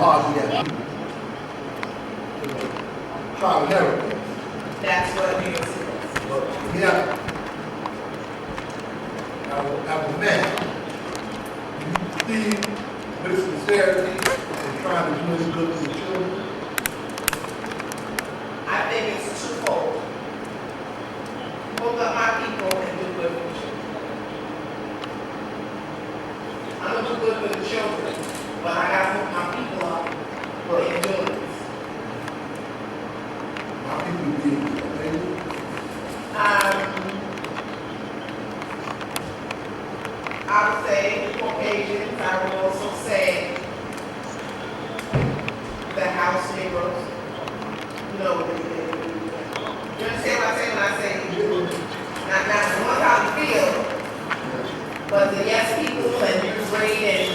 hard we have people, trial and error. That's what New York City is. But we have, as a man, do you see with sincerity and trying to do any good for the children? I think it's twofold. Hook up my people and do good for the children. I'm gonna do good for the children, but I gotta hook my people up for their doing this. My people be available. I would say Caucasians. I would also say the house Negroes. You know, you understand what I say when I say not the ones how we feel, but the yes people and you're great and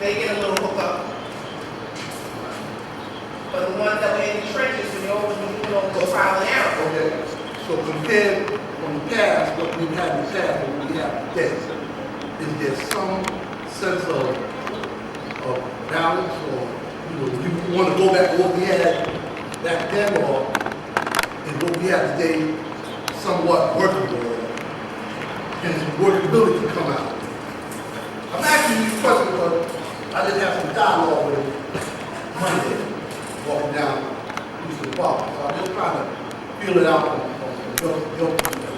they get a little hook up. But the ones that were in the trenches when you're over trial and error. Okay, so compared from the past, what we've had in the past, and what we have today, is there some sense of balance, or you want to go back to what we had back then, or is what we have today somewhat workable, and some workability can come out? I'm asking you these questions because I just had some dialogue with Monday, walking down Houston Park, so I'm just trying to feel it out from your perspective.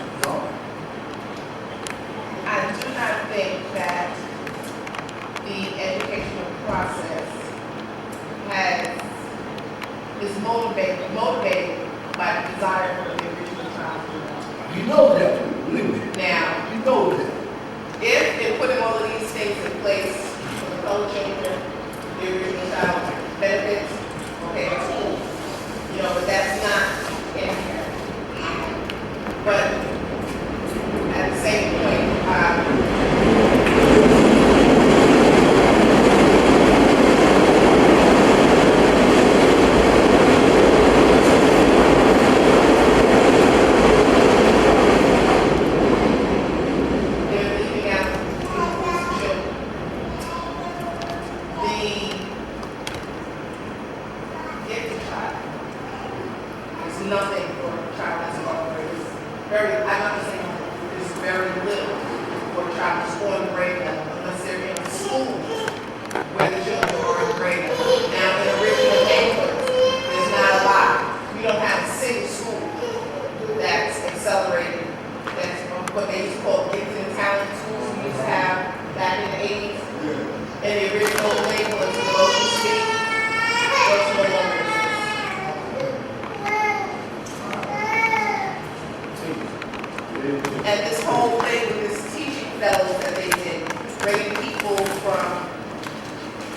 I do not think that the educational process is motivated by the desire for the original child. You know that, believe me. Now, You know that. if they're putting all of these things in place for the colored children, the original child benefits, okay, that's cool. You know, but that's not in here. But at the same point, they're leaving out these children. The gifted child is nothing for a child that's already I'm not saying there's very little for a child to score in grade level unless they're in a school where the children are in grade level. Now, in original neighborhoods, there's not a lot. We don't have a single school that's accelerated. That's what they used to call gifted and talented schools we used to have back in the 80s. In the original neighborhoods in Ocean City, those no longer exist. And this whole thing with this teaching fellows that they did, bringing people from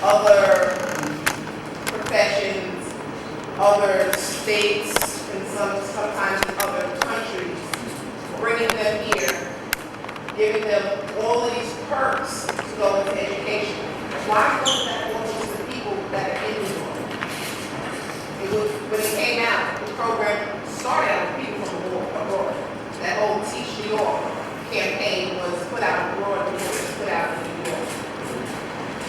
other professions, other states, and sometimes in other countries, bringing them here, giving them all of these perks to go into education. Why wasn't that one of the people that are in New York? It was, when it came out, the program started out with people from abroad. That whole Teach New York campaign was put out abroad before it was put out in New York.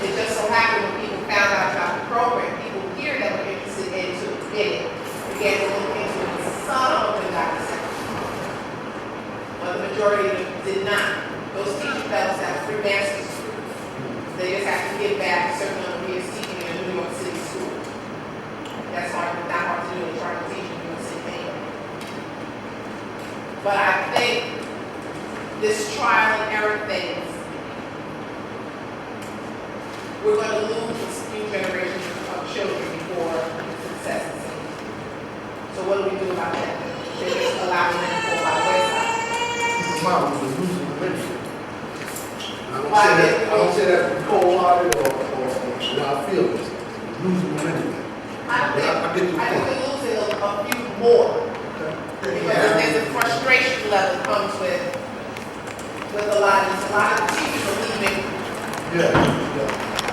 It just so happened when people found out about the program, people here that were interested in it began to look into it. Some of them got accepted, but the majority of them did not. Those teaching fellows have free master's degrees. They just have to give back a certain number of years teaching in a New York City school. That's not hard to do. They're trying to teach in New York City anyway. But I think this trial and error thing, we're going to lose a few generations of children before success is seen. So what do we do about that? They're just allowing them to fall by the wayside. Keep in mind, we're losing momentum. I don't say that cold-hearted or I feel this. Losing momentum. I think we're losing a few more. Because there's a frustration level comes with a lot of the teachers are leaving. Yeah.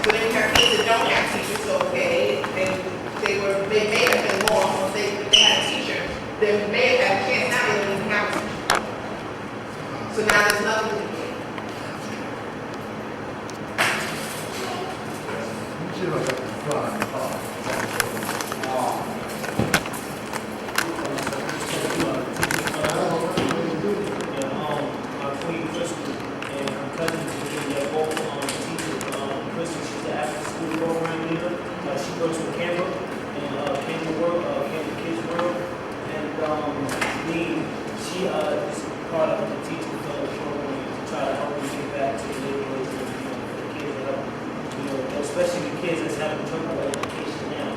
So then you have kids that don't have teachers, so okay, they may have been lost, if they had a teacher, they may have had a chance, now they don't even have a teacher. So now there's nothing to do. You see what I got? My queen Crystal and her cousin they're both teachers. Crystal, she's the after-school program leader. She goes to Canberra and Canberra Kids World. And she is part of the teaching program to try to help them get back to the neighborhoods and for the kids that help, especially the kids that's having trouble with education now.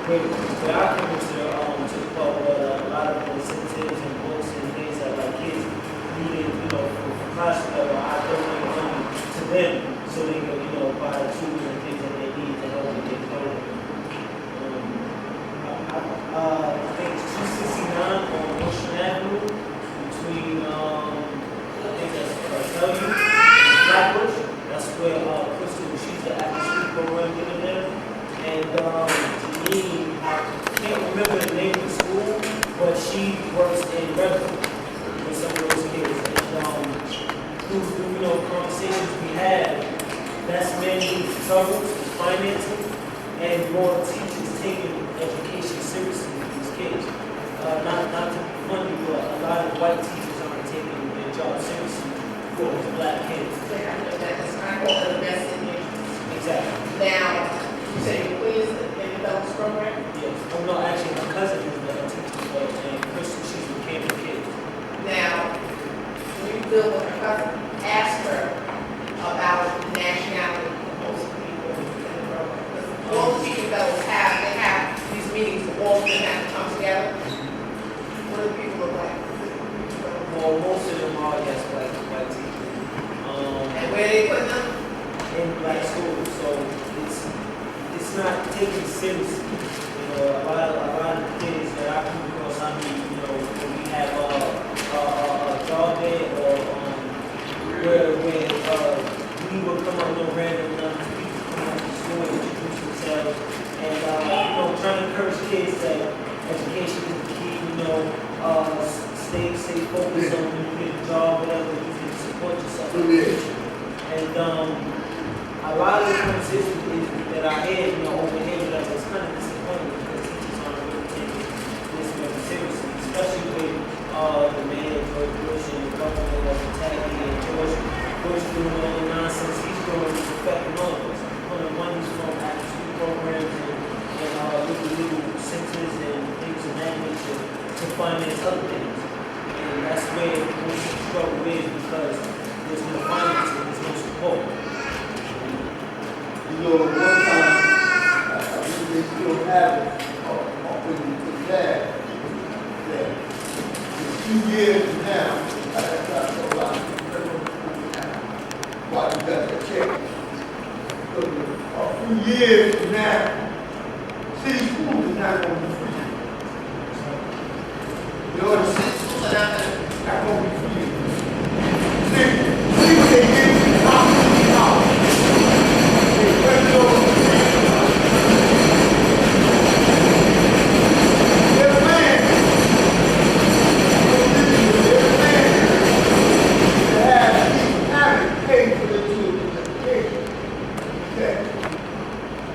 But I come to the part where a lot of incentives and books and things that like kids needed, for class level, I donate money to them so they can, buy the tools and things that they need to help them get going. I think it's 269 on Ocean Avenue between, I think that's Bellevue and Flatbush. That's where Crystal, she's the after-school program leader there. And to me, I can't remember the name of the school, but she works in Redwood with some of those kids. And through conversations we had, that's mainly struggles, financing, and more teachers taking education seriously with these kids. Not to be funny, but a lot of white teachers aren't taking their job seriously for these black kids. That's kind of the best in you. Exactly. Now, you say your queen is in the development program? Yes. Oh no, actually, my cousin is the teacher, and Crystal, she's with Canberra Kids. Now, when you deal with her cousin, ask her about the nationality of most people in the program. Because all the teaching fellows they have these meetings, all of them have to come together. What do people look like? Well, most of them are, yes, white teachers. And where they put them? In black schools, so it's not taken seriously. A lot of kids that I come across, when we have a job day or where we would come up with random numbers, people come up to the school and introduce themselves, and trying to encourage kids that education is the key. Stay focused on when you get a job, whatever you can support yourself. And a lot of the conversations that I had, over here, it's kind of disappointing because teachers aren't really taking this very seriously, especially with the mayor, George Bush, and the governor that's attacking, and George Bush doing all the nonsense he's doing is affecting all of us. Pulling monies from after-school programs and little centers and things of that nature to finance other things. And that's where most of the struggle is because there's no financing, there's no support. One time, I believe they still have it, when you put that, that in 2 years from now, that's not a lot of people why you got to check. Because a few years from now, city schools is not going to be free. The city schools are not going to be free. See what they did to the house.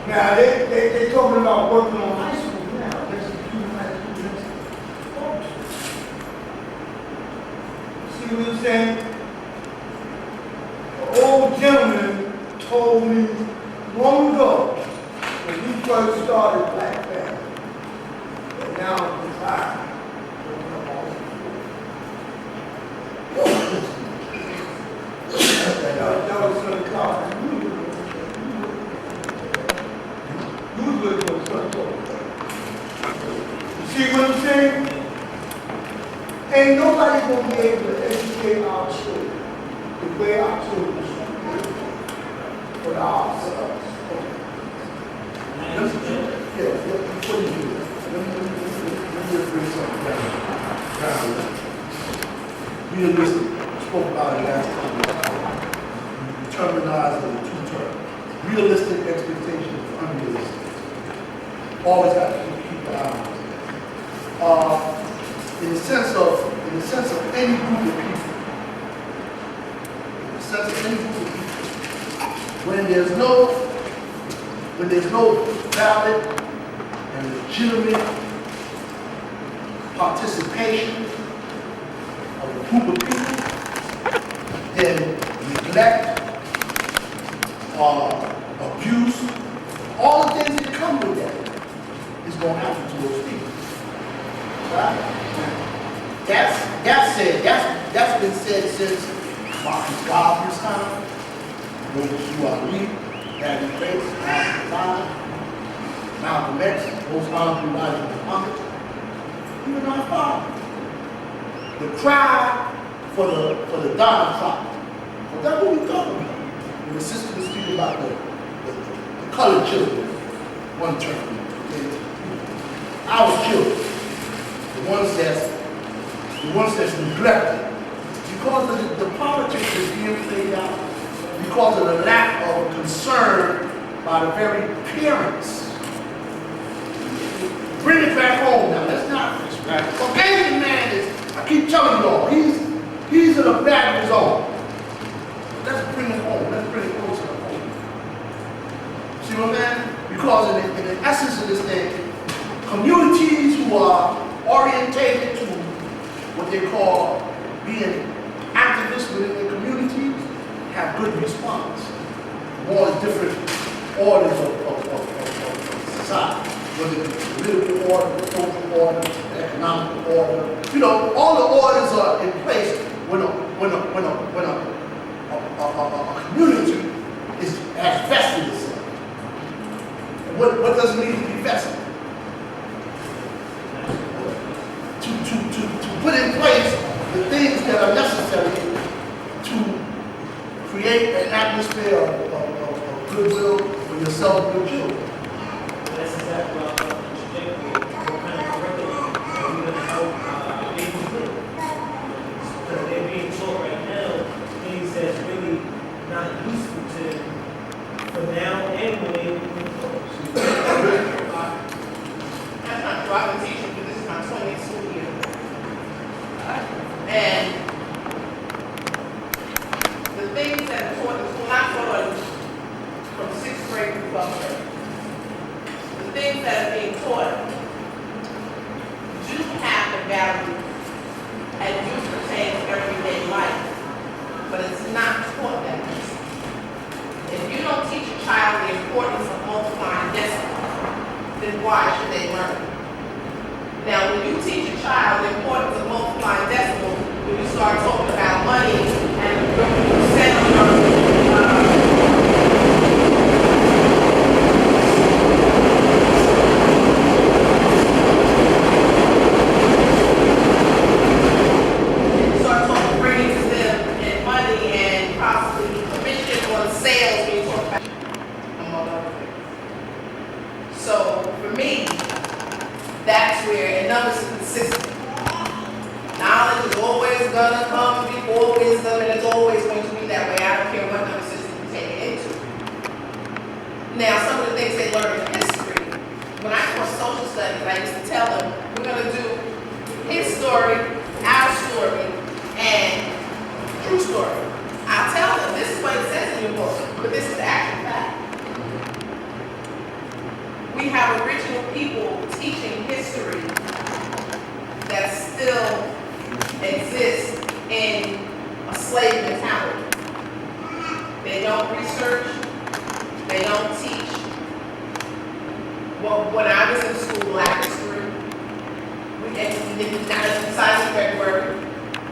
Now they talking about working on high school now. That's a junior high school. See what I'm saying? An old gentleman told me long ago when he first started Black Family, but now it's retired. That was going to come. You was looking for something. You see what I'm saying? Ain't nobody going to be able to educate our children the way our children should be for ourselves. Before you do that, let me just bring something down. Realistic, I spoke about it last time. You terminize it in 2 terms. Realistic expectations, unrealistic. Always have to keep the eye on it. In the sense of any group of people, when there's no when there's no valid and legitimate participation of a group of people, then neglect, abuse, all the things that come with that is going to happen to those people. Right? That's been said since Marcus Garvey's time. Those who are weak, Daddy Grace, Malcolm X, most honorable Elijah Muhammad, even our father. The cry for the downtrodden. Well, that's what we're talking about. When the sister was speaking about the colored children, one term, our children, the ones that's neglected, because of the politics that's being played out, because of the lack of concern by the very parents. Bring it back home now. Let's not. So Asian man is, I keep telling you all, he's in a bag of his own. Let's bring it home. Let's bring it closer to home. See what I'm saying? Because in the essence of this thing, communities who are orientated to what they call being activists within their communities have good response. All the different orders of society, whether it's the political order, the social order, the economic order. You know, all the orders are in place when a community has vested itself. What does it mean to be vested? To put in place the things that are necessary to create an atmosphere of goodwill for yourself and your children. That's exactly what I'm interjecting. What kind of curriculum are we going to help babies with? Because they're being taught right now things that's really not useful to them for now and when they move forward. That's not true. I've been teaching, but this is my 20th school year. And the things that are taught in school, not taught from 6th grade to 12th grade, the things that are being taught do have the value and do pertain to everyday life, but it's not taught that way. If you don't teach a child the importance of multiplying decimals, then why should they learn? Now, when you teach a child the importance of multiplying decimals, when you start talking about money and the percent of start talking, bringing to them in money and possibly commission on sales when you talk about among other things. So, for me, that's where, and numbers are consistent. Knowledge is always going to come before wisdom, and it's always going to be that way. I don't care what number system you take it into. Now, some of the things they learn in history, when I taught social studies, I used to tell them, we're going to do his story, our story, and true story. I'll tell them, this is what it says in your book, but this is the actual fact. We have original people teaching history that still exists in a slave mentality. They don't research, they don't teach. Well, when I was in school, Black history, besides in February,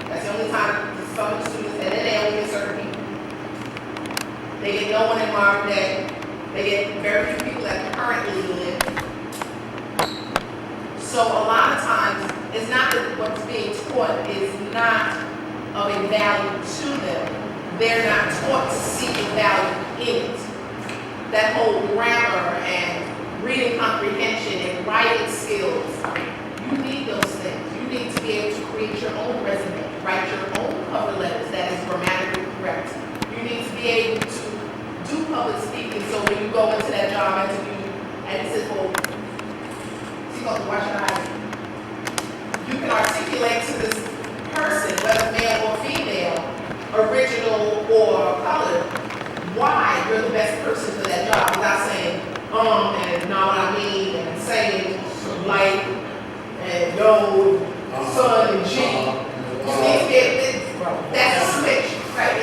that's the only time some of the students, and then they only get certain people. They get no one in modern day. They get very few people that currently live. So a lot of times, it's not that what's being taught is not of a value to them. They're not taught to see the value in it. That whole grammar and reading comprehension and writing skills, you need those things. You need to be able to create your own resume, write your own cover letters that is grammatically correct. You need to be able to do public speaking, so when you go into that job interview and it says, well, why should I? You can articulate to this person, whether male or female, original or colored, why you're the best O, son, and G. That's a switch, right?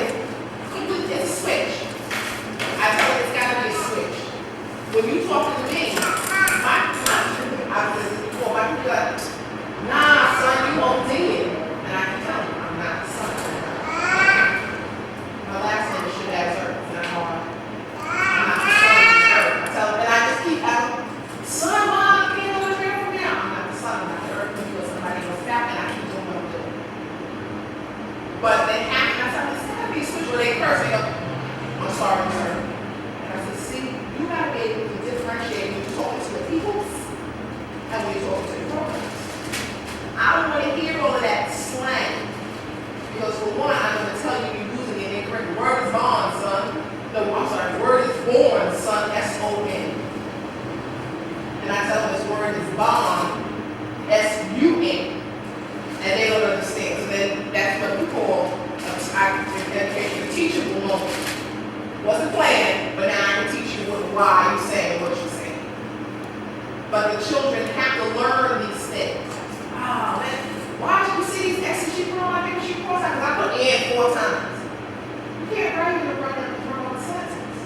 It's a switch. I tell you, it's gotta be a switch. When you talking to me, my people like, nah, son, you ODing. And I can tell you, I'm not the son. My last name is Shabazz. And I'm not the son of Earth. I tell them, and I just keep having, son, mom, can't go to from now. I'm not the son, I'm not the Earth. Because somebody else happened, I keep doing what I'm doing. But they happen, I tell them, it's gotta be a switch where they curse, they go, I'm sorry, sir. And I said, see, you gotta be able to differentiate when you're talking to the people and when you're talking to the programs. I don't want to hear all of that slang. Because for one, I'm going to tell you you're using it incorrect. The word is born, son. No, I'm sorry, the word is born, son, S-O-N. And I tell them this word is bond, S-U-N. And they don't understand. So then that's what we call education. The teacher will know. Wasn't planned, but now I can teach you why you're saying what you're saying. But the children have to learn these things. Oh, man, why did you see these X's she put on my paper she crossed out? Because I put in 4 times. You can't write it and run on the sentences.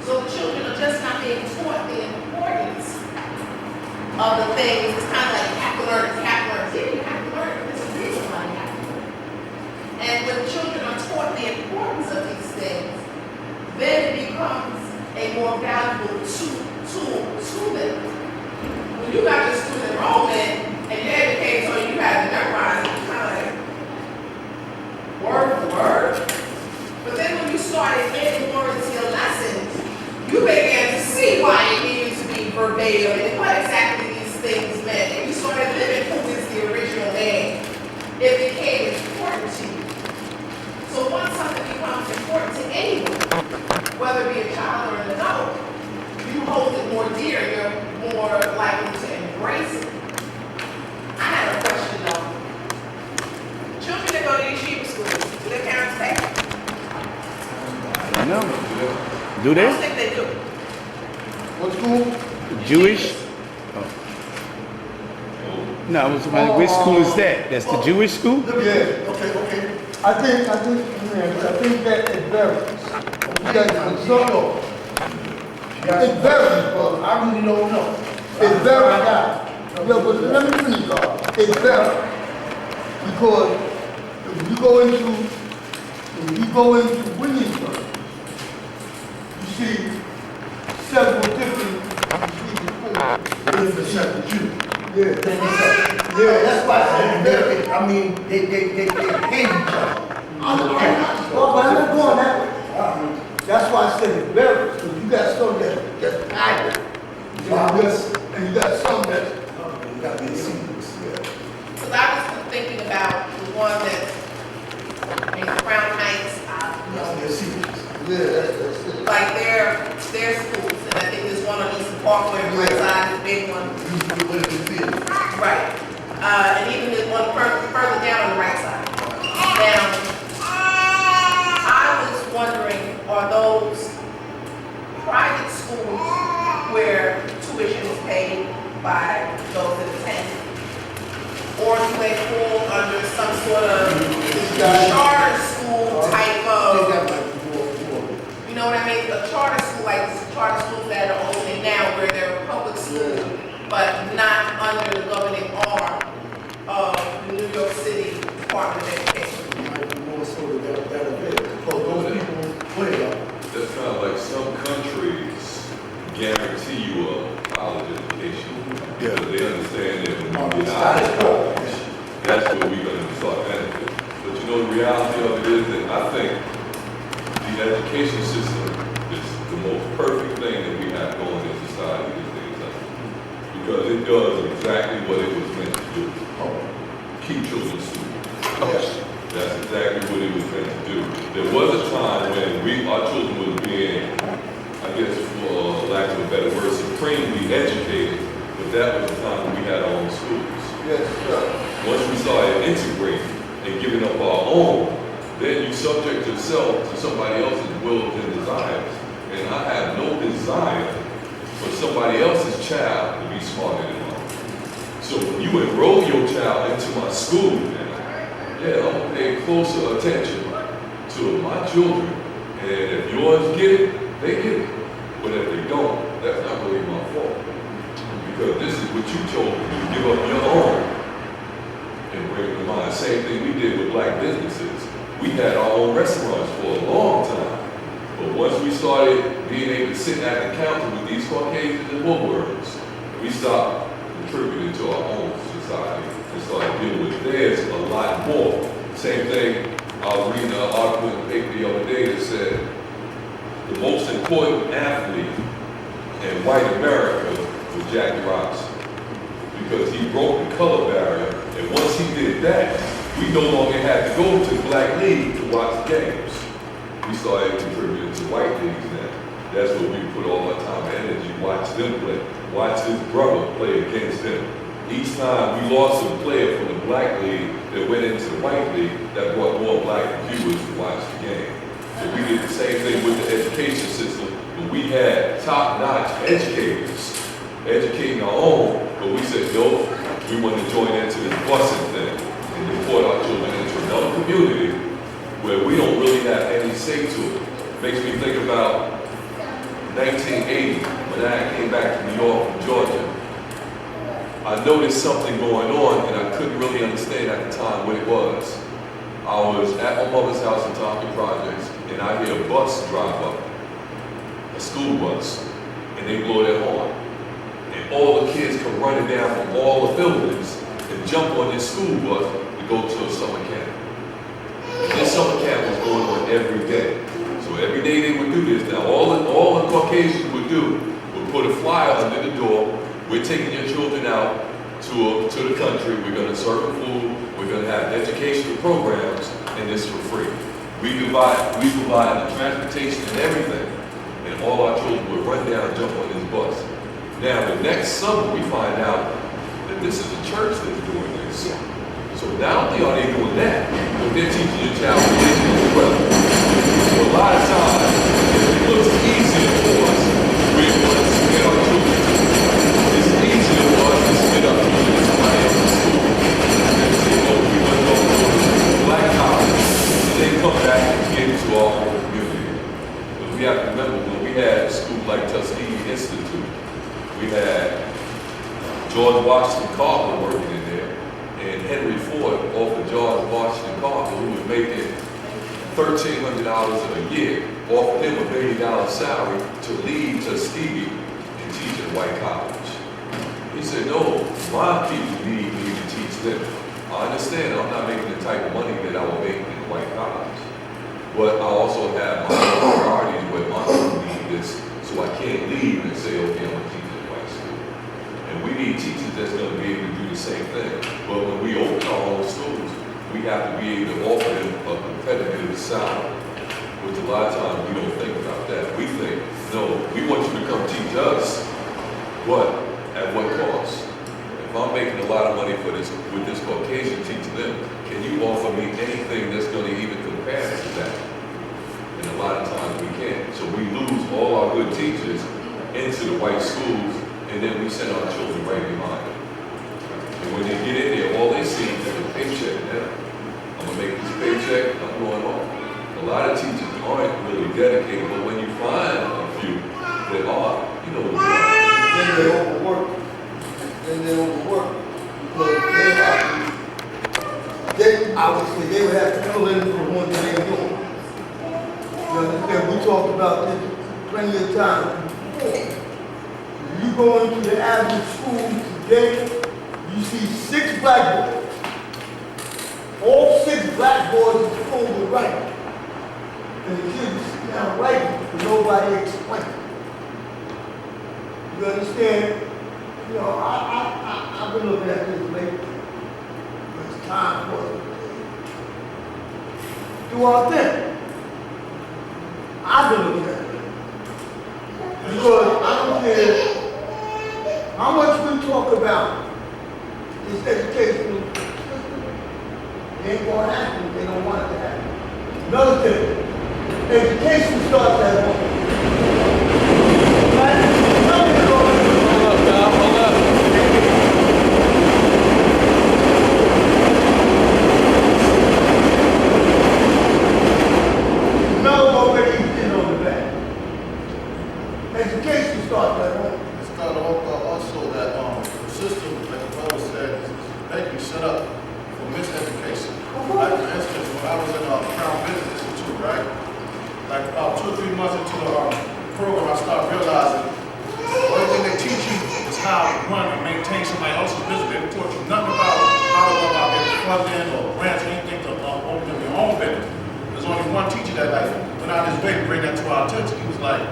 So the children are just not being taught the importance of the things. It's kind of like you have to learn, you have to learn. Yeah, you have to learn. There's a reason why you have to learn. And when children are taught the importance of these things, then it becomes a more valuable tool to them. When you got your student enrollment and your educator told you had to memorize, it's kind of like word for word. But then when you started getting more into your lessons, you began to see why it needed to be verbatim and what exactly these things meant. And you started living who is the original man. It became important to you. So once something becomes important to anyone, whether it be a child or an adult, you hold it more dear, you're more likely to embrace it. I have a question though. Children that go to yeshiva schools, do their parents pay? No. Do I they? don't think they do. What school? Jewish? Oh. No, I was wondering, which school is that? That's the Jewish school? Yeah, okay. I think that it varies. It varies, but I really don't know. It varies, yeah, but let me finish, y'all. It varies. Because if you go into Williamsburg, you see several different schools. Yeah, that's why I said, I mean, they pay each other. Well, but I'm not going that way. That's why I said it varies, because you got some that's private, and you got some that's, you got the secrets, Because I was thinking about the one that in Crown Heights, the secrets. Yeah, that's it. like their schools, and I think there's one on Eastern Parkway, right side, the big one. Right. And even there's one further down on the right side. Now, I was wondering, are those private schools where tuition is paid by those that attend? Or do they fall under some sort of charter school type of, you know what I mean? A charter school, like charter schools that are opening now where they're a public school, but not under the governing arm of the New York City Department of Education. That's kind of like some countries guarantee you a college education. Because they understand that when you get out of college, that's where we're going to start benefiting. But you know, the reality of it is that I think the education system is the most perfect thing that we have going in society these days. Because it does exactly what it was meant to do. Keep children students. That's exactly what it was meant to do. There was a time when our children were being, I guess for lack of a better word, supremely educated, but that was the time when we had our own schools. Yes, sir. Once we started integrating and giving up our own, then you subject yourself to somebody else's wills and desires. And I have no desire for somebody else's child to be smarter than mine. So when you enroll your child into my school, man, yeah, I'm gonna pay closer attention to my children. And if yours get it, they get it. But if they don't, that's not really my fault. Because this is what you chose to do, give up your own and bring them to mind. Same thing we did with black businesses. We had our own restaurants for a long time. But once we started being able to sit at the counter with these Caucasians and woodworkers, we stopped contributing to our own society and started dealing with theirs a lot more. Same thing, I was reading an article in the paper the other day that said the most important athlete in white America was Jackie Robinson, because he broke the color barrier, and once he did that, we no longer had to go to the black league to watch the games. We started contributing to white leagues now. That's where we put all our time and energy, watch them play, watch his brother play against them. Each time we lost a player from the black league that went into the white league, that brought more black viewers to watch the game. So we did the same thing with the education system, when we had top-notch educators educating our own, but we said, no, we want to join into this busing thing and deport our children into another community where we don't really have any say to it. Makes me think about 1980, when I came back to New York from Georgia. I noticed something going on, and I couldn't really understand at the time what it was. I was at my mother's house in Tompkins Projects, and I hear a bus drive up, a school bus, and they blow their horn. And all the kids come running down from all the buildings and jump on this school bus to go to a summer camp. And this summer camp was going on every day. So every day they would do this. Now all the Caucasians would do would put a flyer under the door. We're taking your children out to the country. We're going to serve them food. We're going to have educational programs, and this for free. We provide the transportation and everything, and all our children would run down and jump on this bus. Now the next summer we find out that this is a church that's doing this. So not only are they doing that, but they're teaching your child religion as well. So a lot of times, it looks easier for us. We're going to get our children. It's easier for us to split up children in somebody else's school and say, oh, we want to go to black college, and then come back and get into our own community. But we have to remember, when we had a school like Tuskegee Institute, we had George Washington Carver working in there, and Henry Ford offered George Washington Carver, who was making $1,300 a year, offered him $1 million salary to leave Tuskegee and teach at White College. He said, no, my people need me to teach them. I understand I'm not making the type of money that I would make in White College, but I also have my own priorities where my people need this, so I can't leave and say, okay, I'm going to teach at White school. And we need teachers that's going to be able to do the same thing. But when we open our own schools, we have to be able to offer them a competitive salary, which a lot of times we don't think about that. We think, no, we want you to come teach us, what? At what cost? If I'm making a lot of money for this, with this Caucasian teaching them, can you offer me anything that's going to even compare to that? And a lot of times we can't. So we lose all our good teachers into the white schools, and then we send our children right behind them. And when they get in there, all they see is a paycheck now. I'm going to make this paycheck, I'm going home. A lot of teachers aren't really dedicated, but when you find a few that are, you know what they are. Then they overwork. Because they obviously, they would have to fill in for the one that they're doing. You understand? We talked about this plenty of times before. You go into the average school today, you see 6 blackboards. All 6 blackboards is full with writing. And the kids sit down writing, but nobody explains. You understand? You know, I've been looking at this lately. It's time for us to do our thing. I've been looking at it. Because I don't care how much we talk about this educational system, it ain't going to happen if they don't want it to happen. Another thing, education starts at home. Right? Hold up. Education starts at home. It's got also that the system, like the brother said, is making set up for miseducation. Like for instance, when I was in Crown Business Institute, right? Like about 2 or 3 months into the program, I started realizing the only thing they teach you is how to run and maintain somebody else's business. They taught you nothing about how to go about getting funding or grants or anything to open up your own business. There's only one teacher that like went out his way to bring that to our attention. He was like,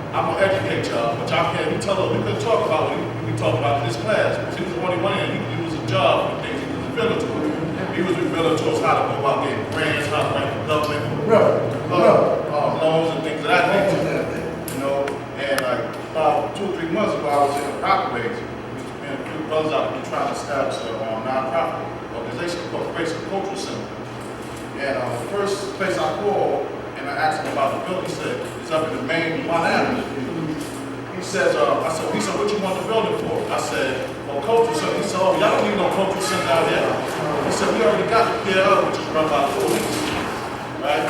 I'm gonna educate y'all, but y'all can't. We tell us we couldn't talk about what we talked about in this class. Because he was the only one in. He was a job and things. He was revealing to us. He was revealing to us how to go about getting grants, how to write for government, loans and things of that nature. You know, and like about 2 or 3 months ago, I was in a Rockaway, and a few brothers out there trying to establish a non-profit organization called Racial Cultural Center. And the first place I called and I asked him about the building, he said it's up in the main Avenue. He says, he said, what you want the building for? I said, well, cultural center. He said, oh, y'all don't need no cultural center out there. He said, we already got the PL, which is run by the police, right?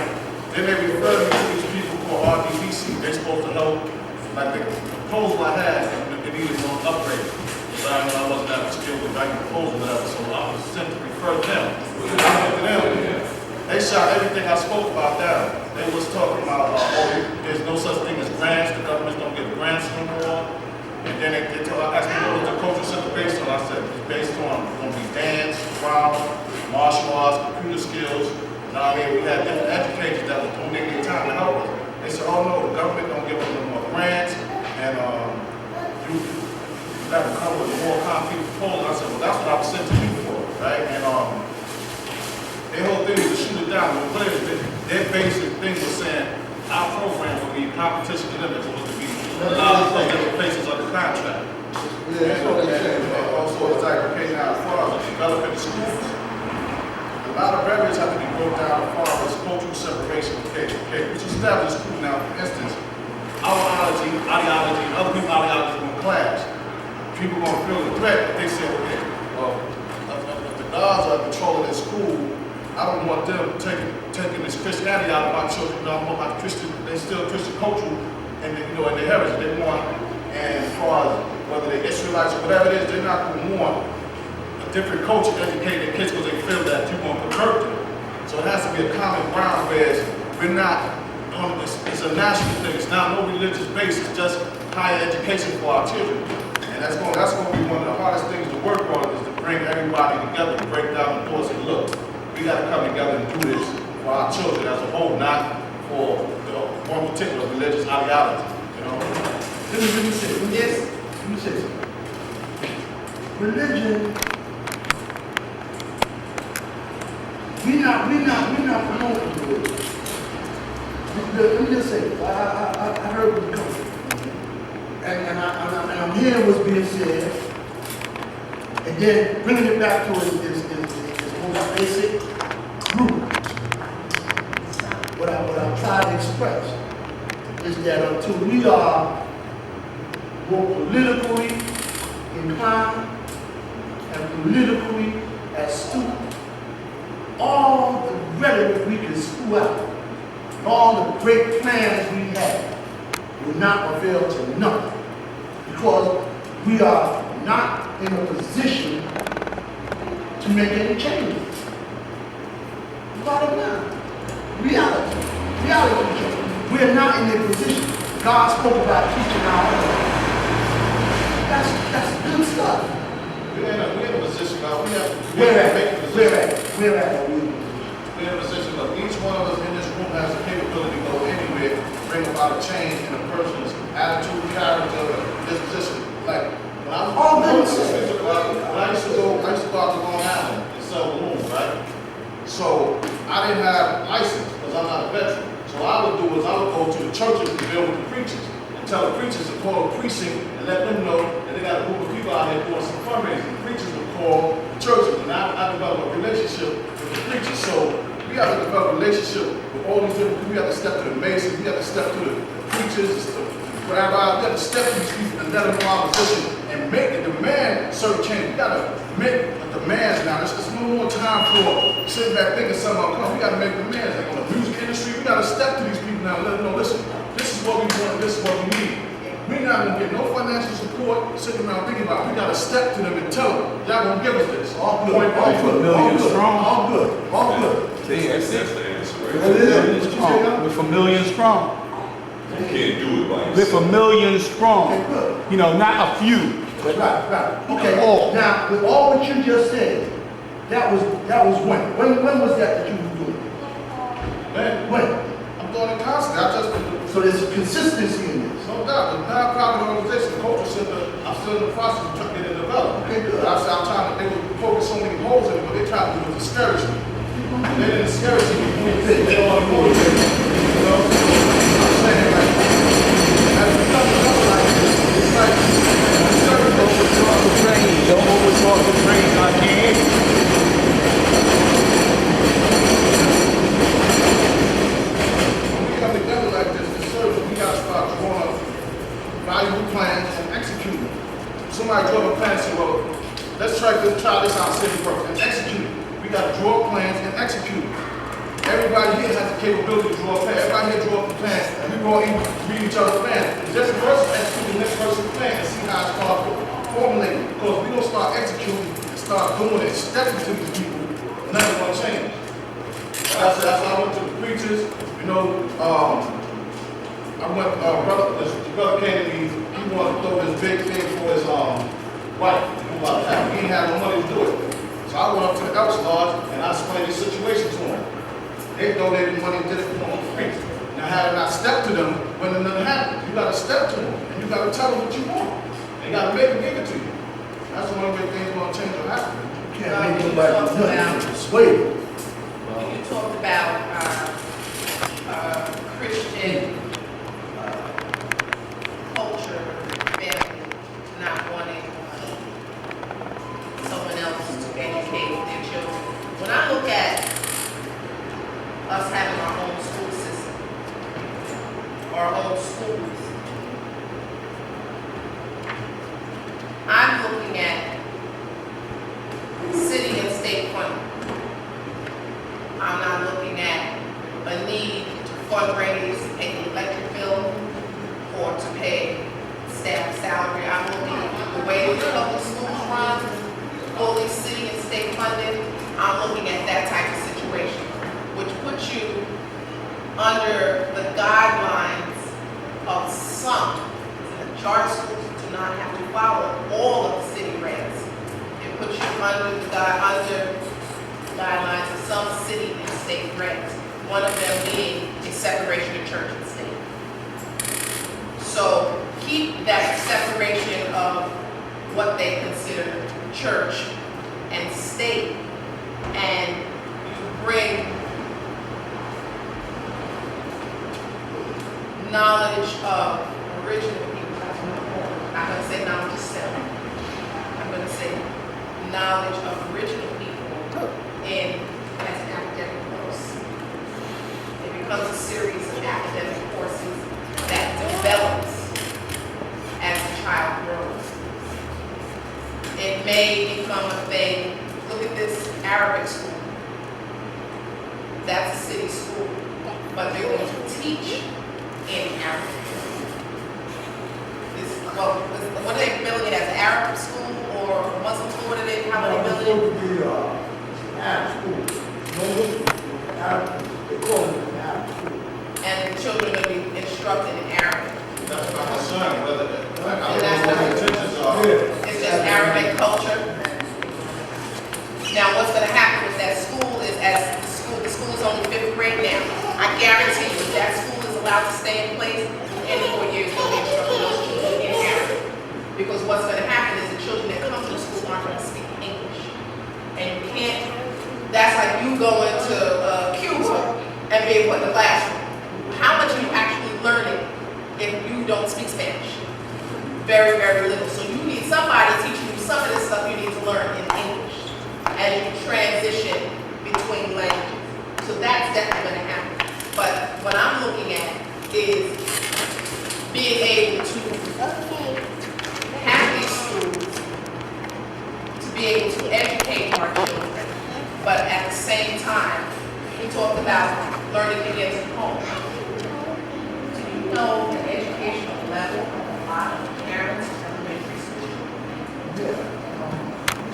Then they referred me to these people called RDBC. They're supposed to help, like the proposal I had, it needed one upgrade. Because I know I wasn't that skilled with writing proposal or whatever, so I was sent to refer to them. When I went to them, they shot everything I spoke about down. They was talking about, there's no such thing as grants, the government don't give grants no more. And then I asked me what was the cultural center based on. I said it's based on dance, drama, martial arts, computer skills. Now we had different educators that would donate their time to help us. They said, oh no, the government don't give us no more grants, and you got to come with a more concrete proposal. I said, well, that's what I was sent to you for, right? And their whole thing was to shoot it down. The players, their basic thing was saying our program would be competition to them as opposed to be allowed to take places under contract. Yeah, that's what they said. And also, it's like, okay, now as far as developing the schools, a lot of barriers have to be broken down as far as cultural separation of okay, which is established school now, for instance, our ideology, and other people's ideology in class. People gonna feel the threat if they say, okay, well, if the guards are controlling this school, I don't want them taking this Christianity out of my children. I want my Christian, they still Christian culture and in their heritage. They want, and as far as whether they're Israelites or whatever it is, they're not going to want a different culture to educate their kids because they feel that you're going to convert them. So it has to be a common ground where we're not on this, it's a national thing. It's not no religious base, it's just higher education for our children. And that's going to be one of the hardest things to work on is to bring everybody together, to break down the doors and look. We got to come together and do this for our children as a whole, not for one particular religious ideology. You know. Let me say something. Religion. We not promoting religion. Let me just say, I heard what you're coming from, and I'm hearing what's being said, and then bringing it back to its most basic group. What I'm trying to express is that until we are more politically inclined and politically astute, all the rhetoric we can spew out, and all the great plans we have will not avail to nothing because we are not in a position to make any changes. Bottom line, reality check. We're not in a position. God spoke about teaching our own. That's good stuff. We're in a position now. We're in a position of each one of us in this room has the capability to go anywhere, bring about a change in a person's attitude, character, disposition. Like when I used to go out to Long Island and sell balloons, right? So I didn't have license because I'm not a veteran. So what I would do is I would go to the churches and deal with the preachers and tell the preachers to call a precinct and let them know that they got a group of people out here doing some fundraising. The preachers would call the churches, and I developed a relationship with the preachers. So we have to develop a relationship with all these different people. We have to step to the masons, we have to step to the preachers, the rabbis, we have to step to these people and let them know our position and make a demand certain change. We got to make demands now. There's no more time for sitting back thinking something will come. We got to make demands. Like on the music industry, we got to step to these people now and let them know, listen, this is what we want, this is what we need. We not gonna get no financial support sitting around thinking about it. We gotta step to them and tell them, y'all gonna give us this. All good, Point all blank. good, all good, all good, all good. That's the answer, right? That is it. Million strong. We're for million strong. You can't do it by We're for yourself. million strong. Okay, good. You know, not a few. Right. Okay, All. now, with all what you just said, that was when? When was that you were doing? Man, When? I'm doing it constantly. I just, So there's a consistency in this. no doubt, the nonprofit organization, the culture center, I'm still in the process of trying to get it developed. Okay, good. I'm trying to, they were poking so many holes in it, but they tried to do was discourage me. They didn't discourage me. They don't want to motivate me. You know? I'm saying like, as we come together like this, it's like, certain Don't overtalk the train. Don't overtalk the train. I can't hear you. when we come together like this, to serve, we gotta start drawing up valuable plans and executing them. Somebody draw a plan and say, well, let's try this out, city work, and execute it. We gotta draw plans and execute it. Everybody here has the capability to draw a plan. Everybody here draw up a plan, and we go in, read each other's plan. It's just the first execute the next person's plan and see how it starts formulating. Because if we don't start executing and start doing it, stepping to these people, nothing gonna change. That's how I went to the preachers, you know, I went, this brother came to me, he wanted to throw this big thing for his, wife, he didn't have no money to do it. So I went up to the Elks Lodge and I explained the situation to him. They donated money and did it for free. Now, had I not stepped to them, when nothing happened, you gotta step to them, and you gotta tell them what you want. They gotta make them give it to you. That's the only way things gonna change or happen. You can't make nobody do nothing, persuade them. You talked about Christian culture, family not wanting someone else to educate their children. When I look at us having our own school system, our own schools, I'm looking at city and state funding. I'm not looking at a need to fundraise, pay the electric bill, or to pay staff salary. I'm looking at the way the public schools run, fully city and state funded. I'm looking at that type of situation, which puts you under the guidelines of some. The charter schools do not have to follow all of the city regs. It puts you under the guidelines of some city and state regs, one of them being a separation of church and state. So keep that separation of what they consider church and state, and you bring knowledge of original people. I'm going to say knowledge of self. I'm going to say knowledge of original people in as an academic course. It becomes a series of academic courses that develops as the child grows. It may become a thing. Look at this Arabic school. That's a city school, but they're going to teach in Arabic. What are they billing it as, Arab school or Muslim school? What are they, how are they billing it? Arab school. They call it an Arab school. And the children are going to be instructed in Arabic. That's my concern, whether, like, I And that's don't know what not- the intentions are. It's just Arabic culture. Now, what's going to happen with that school is, as the school is only 5th grade now, I guarantee you that school is allowed to stay in place in 4 years, they'll be instructing those children in Arabic. Because what's going to happen is the children that come to the school aren't going to speak English. And you can't, that's like you going to Cuba and being put in the classroom. How much are you actually learning if you don't speak Spanish? Very, very little. So you need somebody teaching you some of this stuff you need to learn in English as you transition between languages. So that's definitely going to happen. But what I'm looking at is being able to have these schools to be able to educate our children, but at the same time, we talked about learning begins at home. Do you know the educational level of a lot of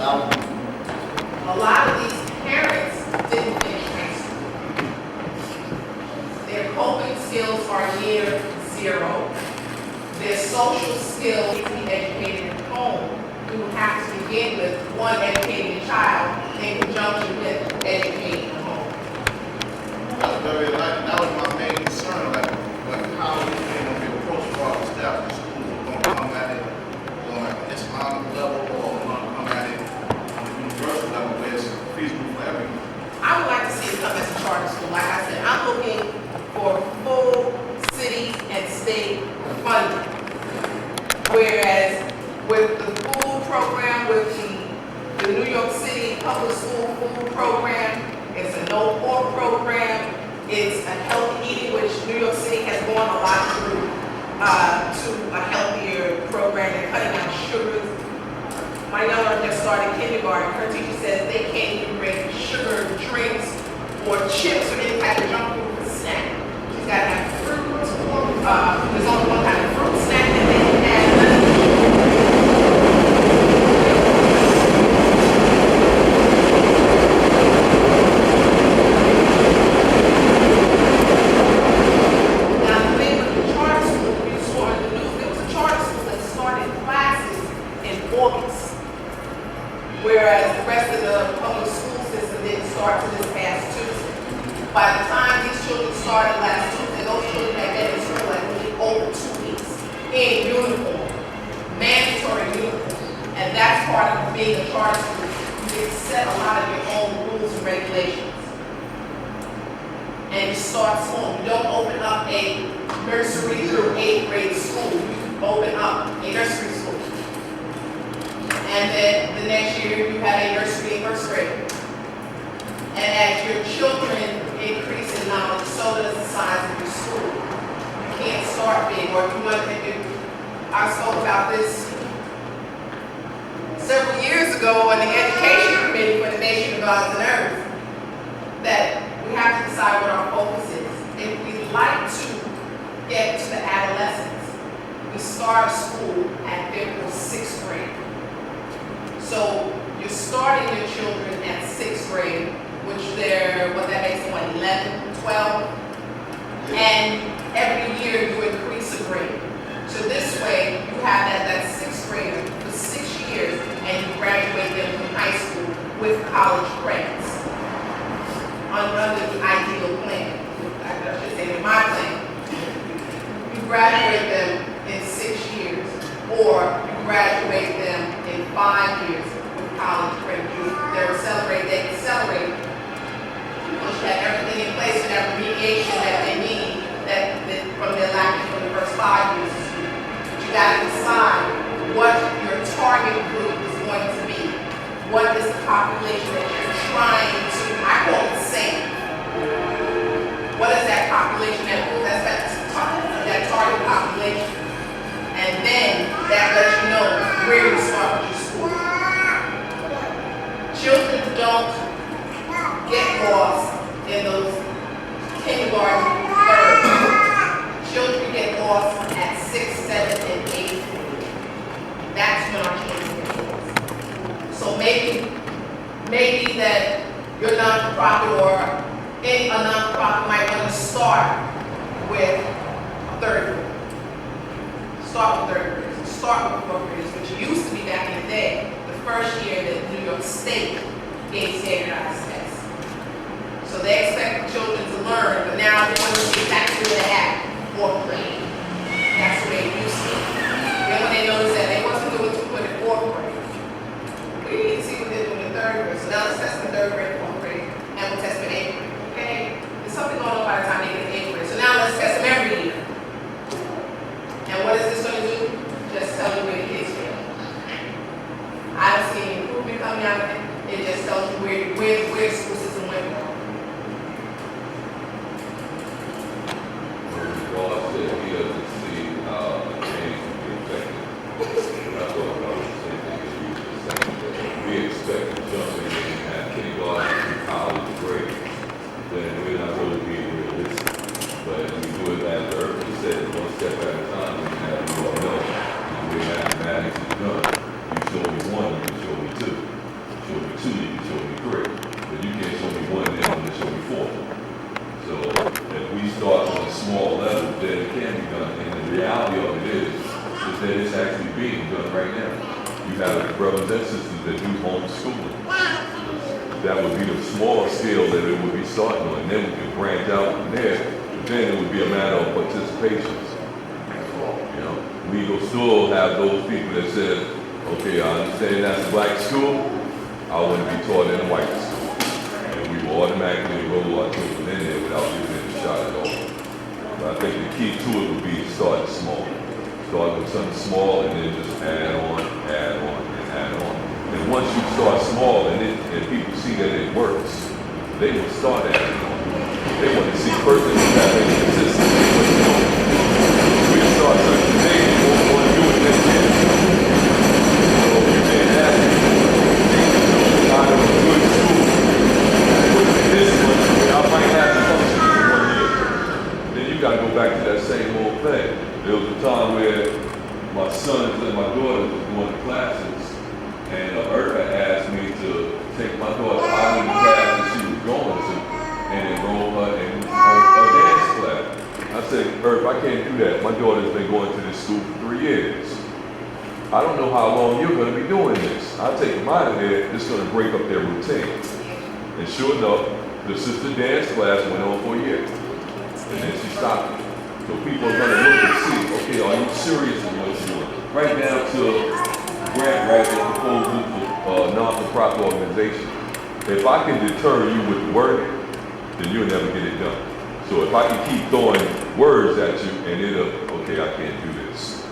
A lot of these parents didn't finish high school. Their coping skills are near zero. Their social skills to be educated at home. We will have to begin with one educating child in conjunction with educating the home. That was my main concern, like how we going to be approached for our staff in schools. We're going to come at it on like an Islamic level, or we're going to come at it on a universal level where it's feasible for everyone. I would like to see it come as a charter school. Like I said, I'm looking for full city and state funding. Whereas with the food program, with the New York City Public School food program, it's a no pork program, it's a healthy eating, which New York City has gone a lot through to a healthier program. They're cutting out sugars. My daughter just started kindergarten. Her teacher says they can't even bring sugar drinks or chips or any type of junk food for snack. She's got to have fruit. There's only one kind of fruit snack that they can have. Now, the thing with the charter school, you saw in the news, there was a charter school that started classes in August, whereas the rest of the public school system didn't start till this past Tuesday. By the time these children started last Tuesday, those children had been in school like over 2 weeks in uniform, mandatory uniform. And that's part of being a charter school. You get to set a lot of your own rules and regulations. And you start small. You don't open up a nursery through 8th grade school. You open up a nursery school. And then the next year you have a nursery in 1st grade. And as your children increase in knowledge, so does the size of your school. You can't start big, or if you want to, I spoke about this several years ago on the education committee for the nation of God's and earth, that we have to decide what our focus is. If we'd like to get to the adolescents, we start school at 5th or 6th grade. So you're starting your children at 6th grade, which what that makes them, 11, 12, and every year you increase a grade. So this way, you have that 6th grader for 6 years, and you graduate them from high school with college credits. Under the ideal plan, I should say in my plan, you graduate them in 6 years, or you graduate them in 5 years with college credit. They accelerate. People should have everything in place for that remediation that they need from their lacking for the first 5 years of school. But you got to decide what your target group is going to be. What is the population that you're trying to, I call it save. What is that population that's that target population? And then that lets you know where you start with your school. Children don't get lost in those kindergarten thirds. Children get lost at 6, 7, and 8. That's when our children get lost. So maybe that your nonprofit or a nonprofit might want to start with 3rd grade. Start with 3rd graders. Start with 4th graders, which used to be back in the day, the first year that New York State gave standardized tests. So they expect the children to learn, but now they want to see exactly where they're at, 4th grade. That's the way it used to be. Then when they noticed that they wasn't doing too good in 4th grade, we need to see what they're doing in 3rd grade. So now let's test in 3rd grade, 4th grade, and we'll test in 8th grade. Okay? There's something going on by the time they get to 8th grade. So now let's test them every year. And what is this going to do? Just tell you where the kids fail. I don't see any improvement coming out of it. It just tells you where the school system went wrong. Well, I said he doesn't see how the change will be effective actually being done right now. You have brothers and sisters that do homeschooling. That would be the small scale that it would be starting on, and then we could branch out from there. But then it would be a matter of participation. You know, we will still have those people that said, okay, I understand that's a black school, I want to be taught in a white school. And we will automatically enroll our children in there without giving it a shot at all. But I think the key to it would be to start small. Start with something small and then just add on, and add on. And once you start small and people see that it works, they will start adding on. They want to see first that you have any consistency in what you're doing. We start something today, you won't want to do it next year. So you can't ask people, out of a good school, put in this one, I might have to function for 1 year. Then you got to go back to that same old thing. There was a time where my sons and my daughters were going to classes, and Urba asked me to take my daughter out of the classes she was going to and enroll her in a dance class. I said, Urba, I can't do that. My daughter's been going to this school for 3 years. I don't know how long you're going to be doing this. I'll take them out of there. It's going to break up their routine. And sure enough, the sister dance class went on for a year. And then she stopped it. So people are going to look and see, okay, are you serious in what you're doing? Right down to grant writing proposal for non-for-profit organization. If I can deter you with wording, then you'll never get it done. So if I can keep throwing words at you and okay, I can't do this,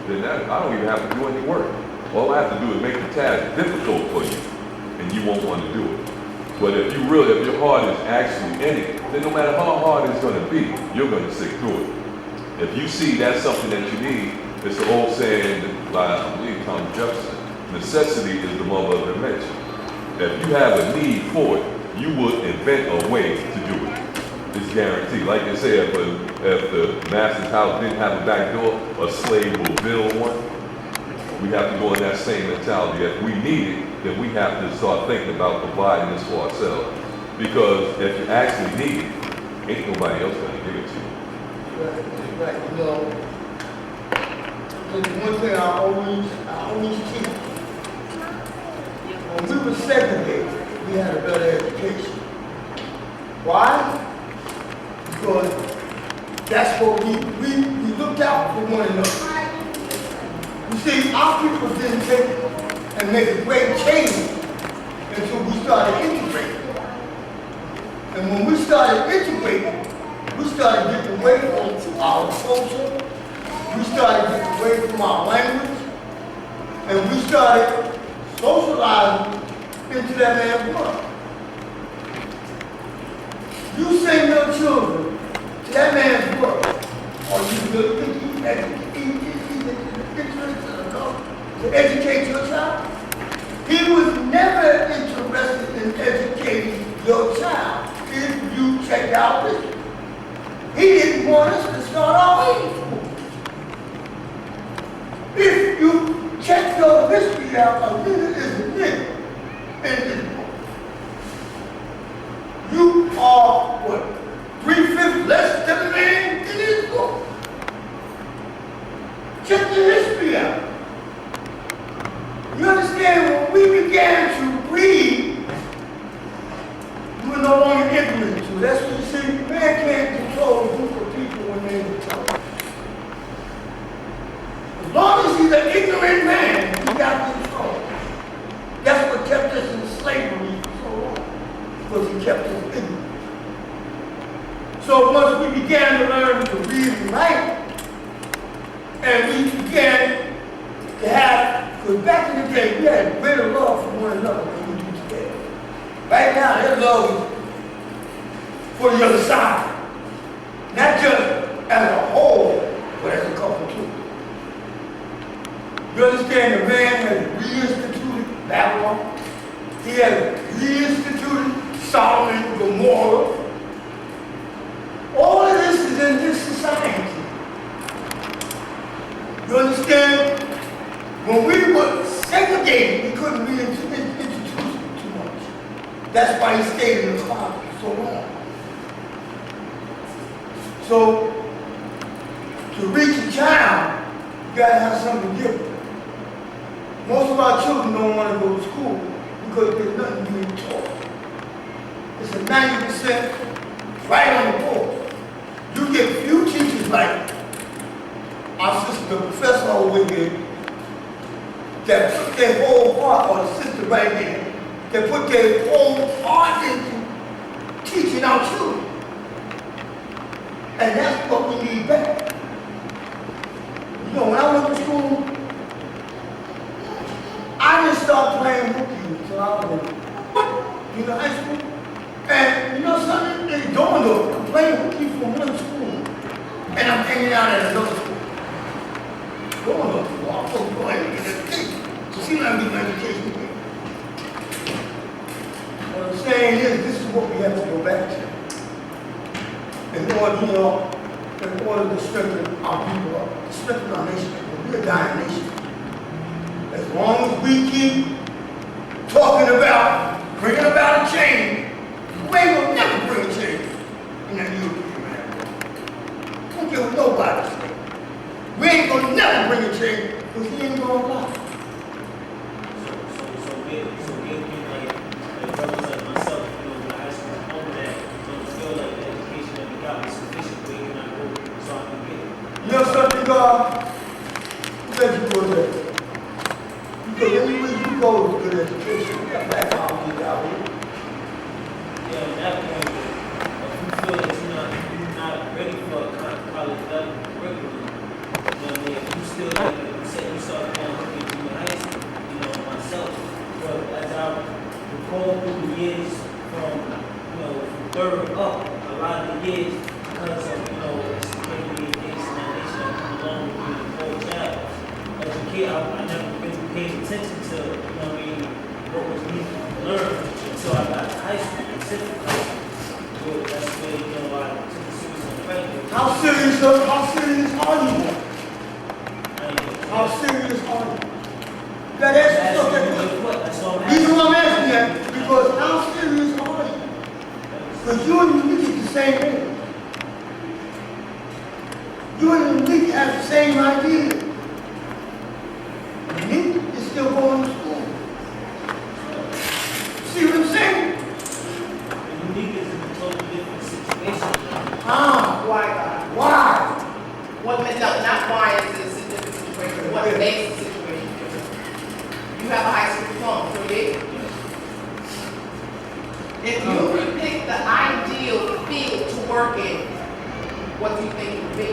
then I don't even have to do any work. All I have to do is make the task difficult for you, and you won't want to do it. But if your heart is actually in it, then no matter how hard it's going to be, you're going to stick through it. If you see that's something that you need, it's the old saying by, I believe, Thomas Jefferson, necessity is the mother of invention. If you have a need for it, you would invent a way to do it. It's guaranteed. Like they say, if the master's house didn't have a back door, a slave will build one. We have to go in that same mentality. If we need it, then we have to start thinking about providing this for ourselves. Because if you actually need it, ain't nobody else going to give it to you. Right, you know, there's one thing I always teach. When we were segregated, we had a better education. Why? Because that's what we looked out for one another. You see, our people didn't take and make a great change until we started integrating. And when we started integrating, we started getting away from our culture, we started getting away from our language, and we started socializing into that man's world. You send your children to that man's world, or you really think he's interested enough to educate your child? He was never interested in educating your child if you checked out with him. He didn't want us to start our own school. If you check your history out, a nigga is a nigga in this book. You are, what, 3/5 less than a man in this book? Check the history out. You understand, when we began to read, we were no longer ignorant to it. That's what you see, man can't control a group of people when they're in trouble. As long as he's an ignorant man, he got control. That's what kept us in slavery for so long, because he kept us ignorant. So once we began to learn to read and write, and we began to have, because back in the day, we had greater love for one another than we do today. Right now, that love is for the other side. Not just as a whole, but as a couple too. You understand, the man has reinstituted Babylon. He has reinstituted Sodom and Gomorrah. All of this is in this society. You understand? When we were segregated, we couldn't be introduced too much. That's why he stayed in the closet for so long. So, to reach a child, you gotta have something different. of our children don't want to go to school because there's nothing being taught. It's a 90% right on the board. You get few teachers like our sister, the professor over here, that put their whole heart, or the sister right there, that put their whole heart into teaching our children. And that's what we need back. You know, when I went to school, I didn't start playing hooky until I was in high school. And you know something? It's dawned on me. I'm playing hooky from one school, and I'm hanging out at another school. Dawned on me. Well, I'm supposed to go ahead and get an education. So see what I'm getting my education here. What I'm saying is, this is what we have to go back to. In order, you know, in order to strengthen our people up, to strengthen our nation. We're a dying nation. As long as we keep talking about bringing about a change, we ain't gonna never bring a change in that European man. Don't care what nobody say. We ain't gonna never bring a change because he ain't gonna lie. So getting like brothers like myself, you know, with high school diploma that don't feel like the education that we got is sufficient where you can go so I can get it. You know something, God? Let you go there. Because anywhere you go with good education, that's how we get out here. Yeah, at that point, if you feel that you're not ready for a college level curriculum, you know what I mean? If you still like say you started going to junior high school, you know, myself, but as I recall through the years from third up, a lot of the years because of it's maybe explanation that come along with being a poor child. As a kid, I never really paid attention to what was needed to learn until I got to high school. That's where, I took the serious on training. How serious are you? How serious are you? That answer stuff that good. Reason why I'm asking that, because how serious are you? Because you and the get the same thing. You and the have the same idea. Me is still going to school. See what I'm saying? Why, God? Why? No, not why is it a significant situation. What makes the situation different? You have a high school diploma, so if you could pick the ideal field to work in, what do you think it would be?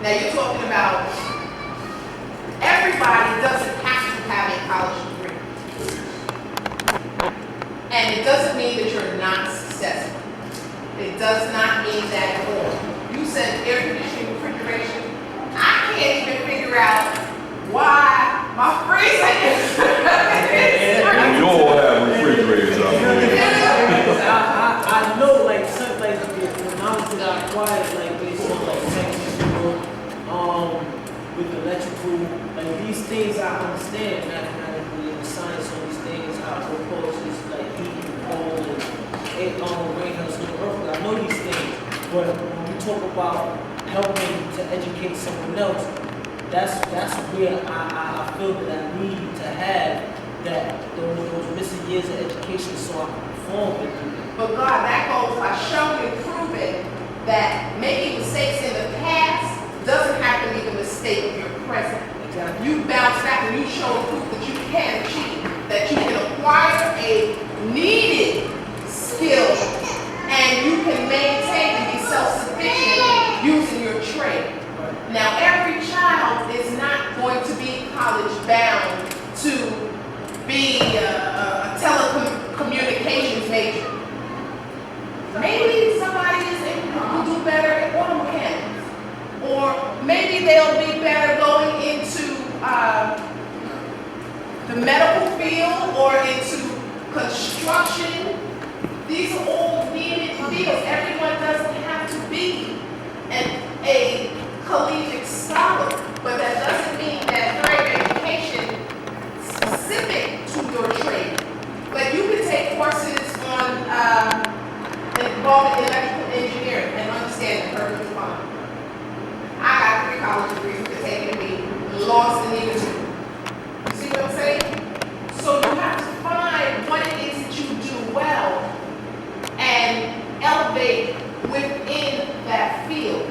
Now you're talking about everybody doesn't have to have a college degree. And it doesn't mean that you're not successful. It does not mean that at all. You said air conditioning, refrigeration. I can't even figure out why my freezer is. You all have refrigerators out there. I know, like, something like the amounts that I acquired, like, based on, like, technical, with electrical, like, these things I understand mathematically and the science on these things, how proposals, like, heat and cold and greenhouse and earth, I know these things, but when we talk about helping to educate someone else, that's where I feel that I need to have that those missing years of education so I can perform with you. But God, that goes by showing and proving that making mistakes in the past doesn't have to be the mistake of your present. Exactly. You bounce back and you show proof that you can achieve, that you can acquire a needed skill, and you can they'll be better going into the medical field or into construction. These are all needed fields. Everyone doesn't have to be a collegiate scholar, but that doesn't mean that higher education specific to your trade. Like you could take courses on involving electrical engineering and understand it perfectly fine. I got 3 college degrees for taking me, lost in either two. You see what I'm saying? So you have to find what it is that you do well and elevate within that field.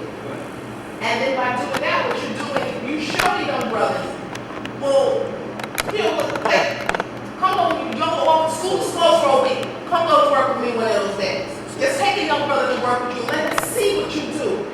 And then by doing that, what you're doing, you show the young brothers, well, you know, like, come on, you don't go off to school, close for a week. Come go to work with me one of those days. Just take a young brother to work with you, let him see what you do.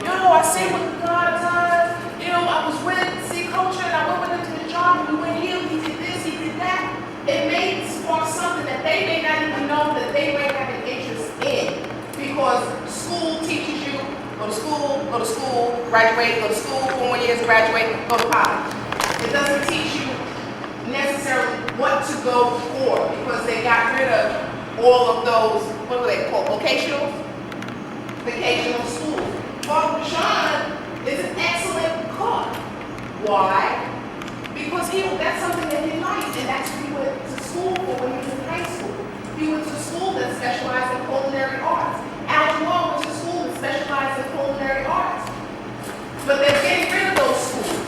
Yo, I see what God does. You know, I was with C Culture and I went with him to the job and we went here, he did this, he did that. It may spark something that they may not even know that they may have an interest in. Because school teaches you, go to school, graduate, go to school, 4 more years, graduate, go to college. It doesn't teach you necessarily what to go for because they got rid of all of those, what do they call, vocational schools. Father Sean is an excellent cook. Why? Because that's something that he likes, and that's what he went to school for when he was in high school. He went to school that specialized in culinary arts. Al Moore went to school that specialized in culinary arts. But they're getting rid of those schools.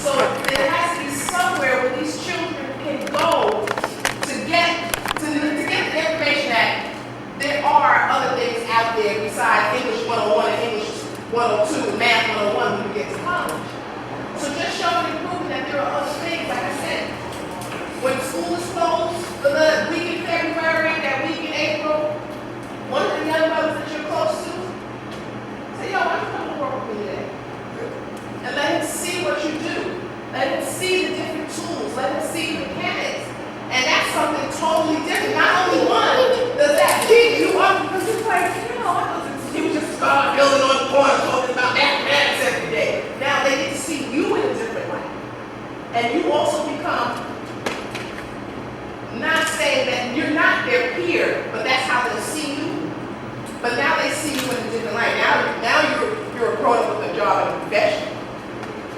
So there has to be somewhere where these children can go to get the information that there are other things out there besides English 101 and English 102 and Math 101 when you get to college. So just showing and proving that there are other things, like I said. When school is closed, for the week in February, that week in April, one of the young brothers that you're close to, say, yo, why don't you come to work with me today? And let him see what you do. Let him see the different tools. Let him see the mechanics. And that's something totally different. Not only one does that keep you up, because it's like, you know, he was just building on the corner talking about mathematics every day. Now they get to see you in a different light. And you also become, not saying that you're not their peer, but that's how they'll see you. But now they see you in a different light. Now you're a grown-up with a job and a profession.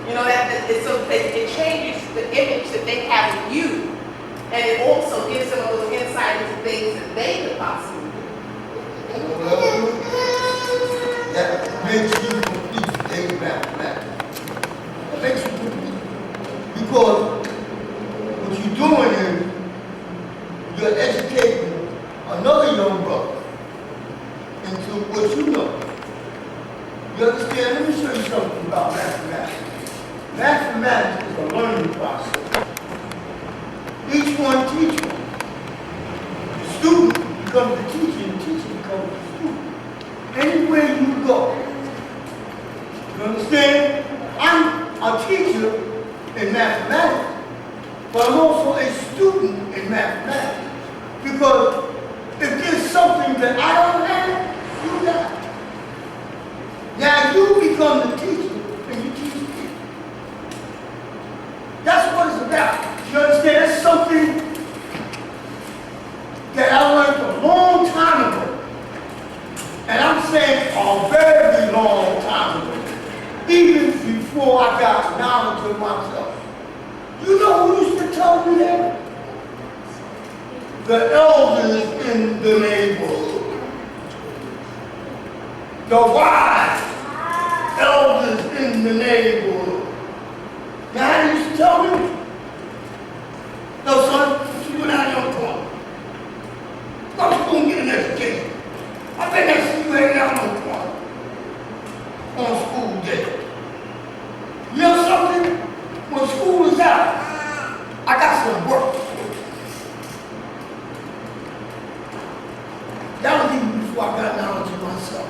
You know, it changes the image that they have of you. And it also gives them a little insight into things that they could possibly do. That makes you complete, take mathematics. That makes you complete. Because what you're doing is you're educating another young brother into what you know. You understand? Let me show you something about mathematics. Mathematics is a learning process. Each one teach one. The student becomes the teacher, and the teacher becomes the student. Anywhere you go. You understand? I'm a teacher in mathematics, but I'm also a student in mathematics. Because if there's something that I don't have, you got it. Now you become the teacher and you teach people. That's what it's about. You understand? That's something that I learned a long time ago. And I'm saying a very long time ago. Even before I got knowledge of myself. You know who used to tell me that? The elders in the neighborhood. The wise elders in the neighborhood. Now they used to tell me, no, son, you went out on the corner. Go to school and get an education. I bet I see you hanging out on the corner on school day. You know something? When school is out, I got some work. That was even before I got knowledge of myself.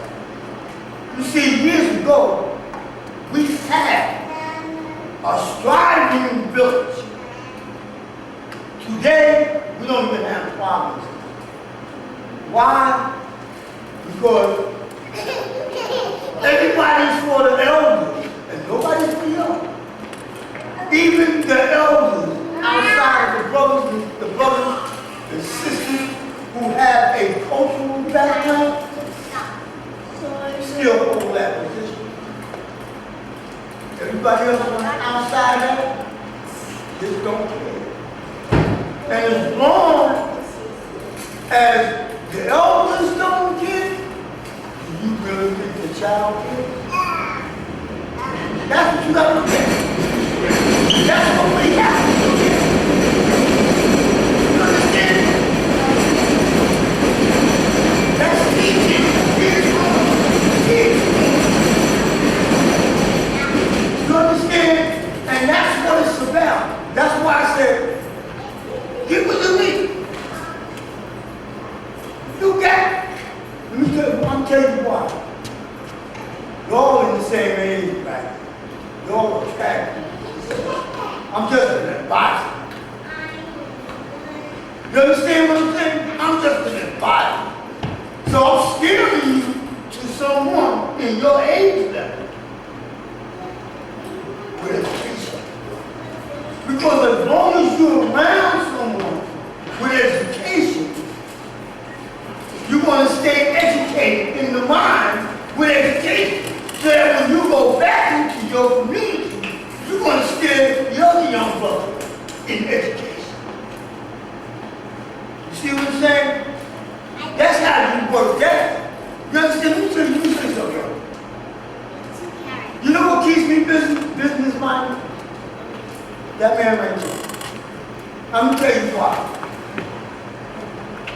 You see, years ago, we had a striving village. Today, we don't even have problems. Why? Because everybody's for the elders and Nobody's free up. Even the elders outside of the brothers and sisters who have a cultural background still hold that position. Everybody else on the outside that just don't care. And as long as the elders don't get, do you really think the child cares? That's what you got to look at. That's what we have to look at. You understand? That's teaching. He's wrong. You understand? And that's what it's about. That's why I said, get with the lead. You got it. Let me tell you, I'm telling you why. You're all in the same age, right? You're all attractive. I'm just an advisor. You understand what I'm saying? I'm just an advisor. So I'm steering you to someone in your age level with education. Because as long as you're around someone with education, you're going to stay educated in the mind with education. So that when you go back into your community, you're going to steer the other young brother in education. You see what I'm saying? That's how you work that. You understand? Let me say something. You know what keeps me business minded? That man right there. I'm going to tell you why.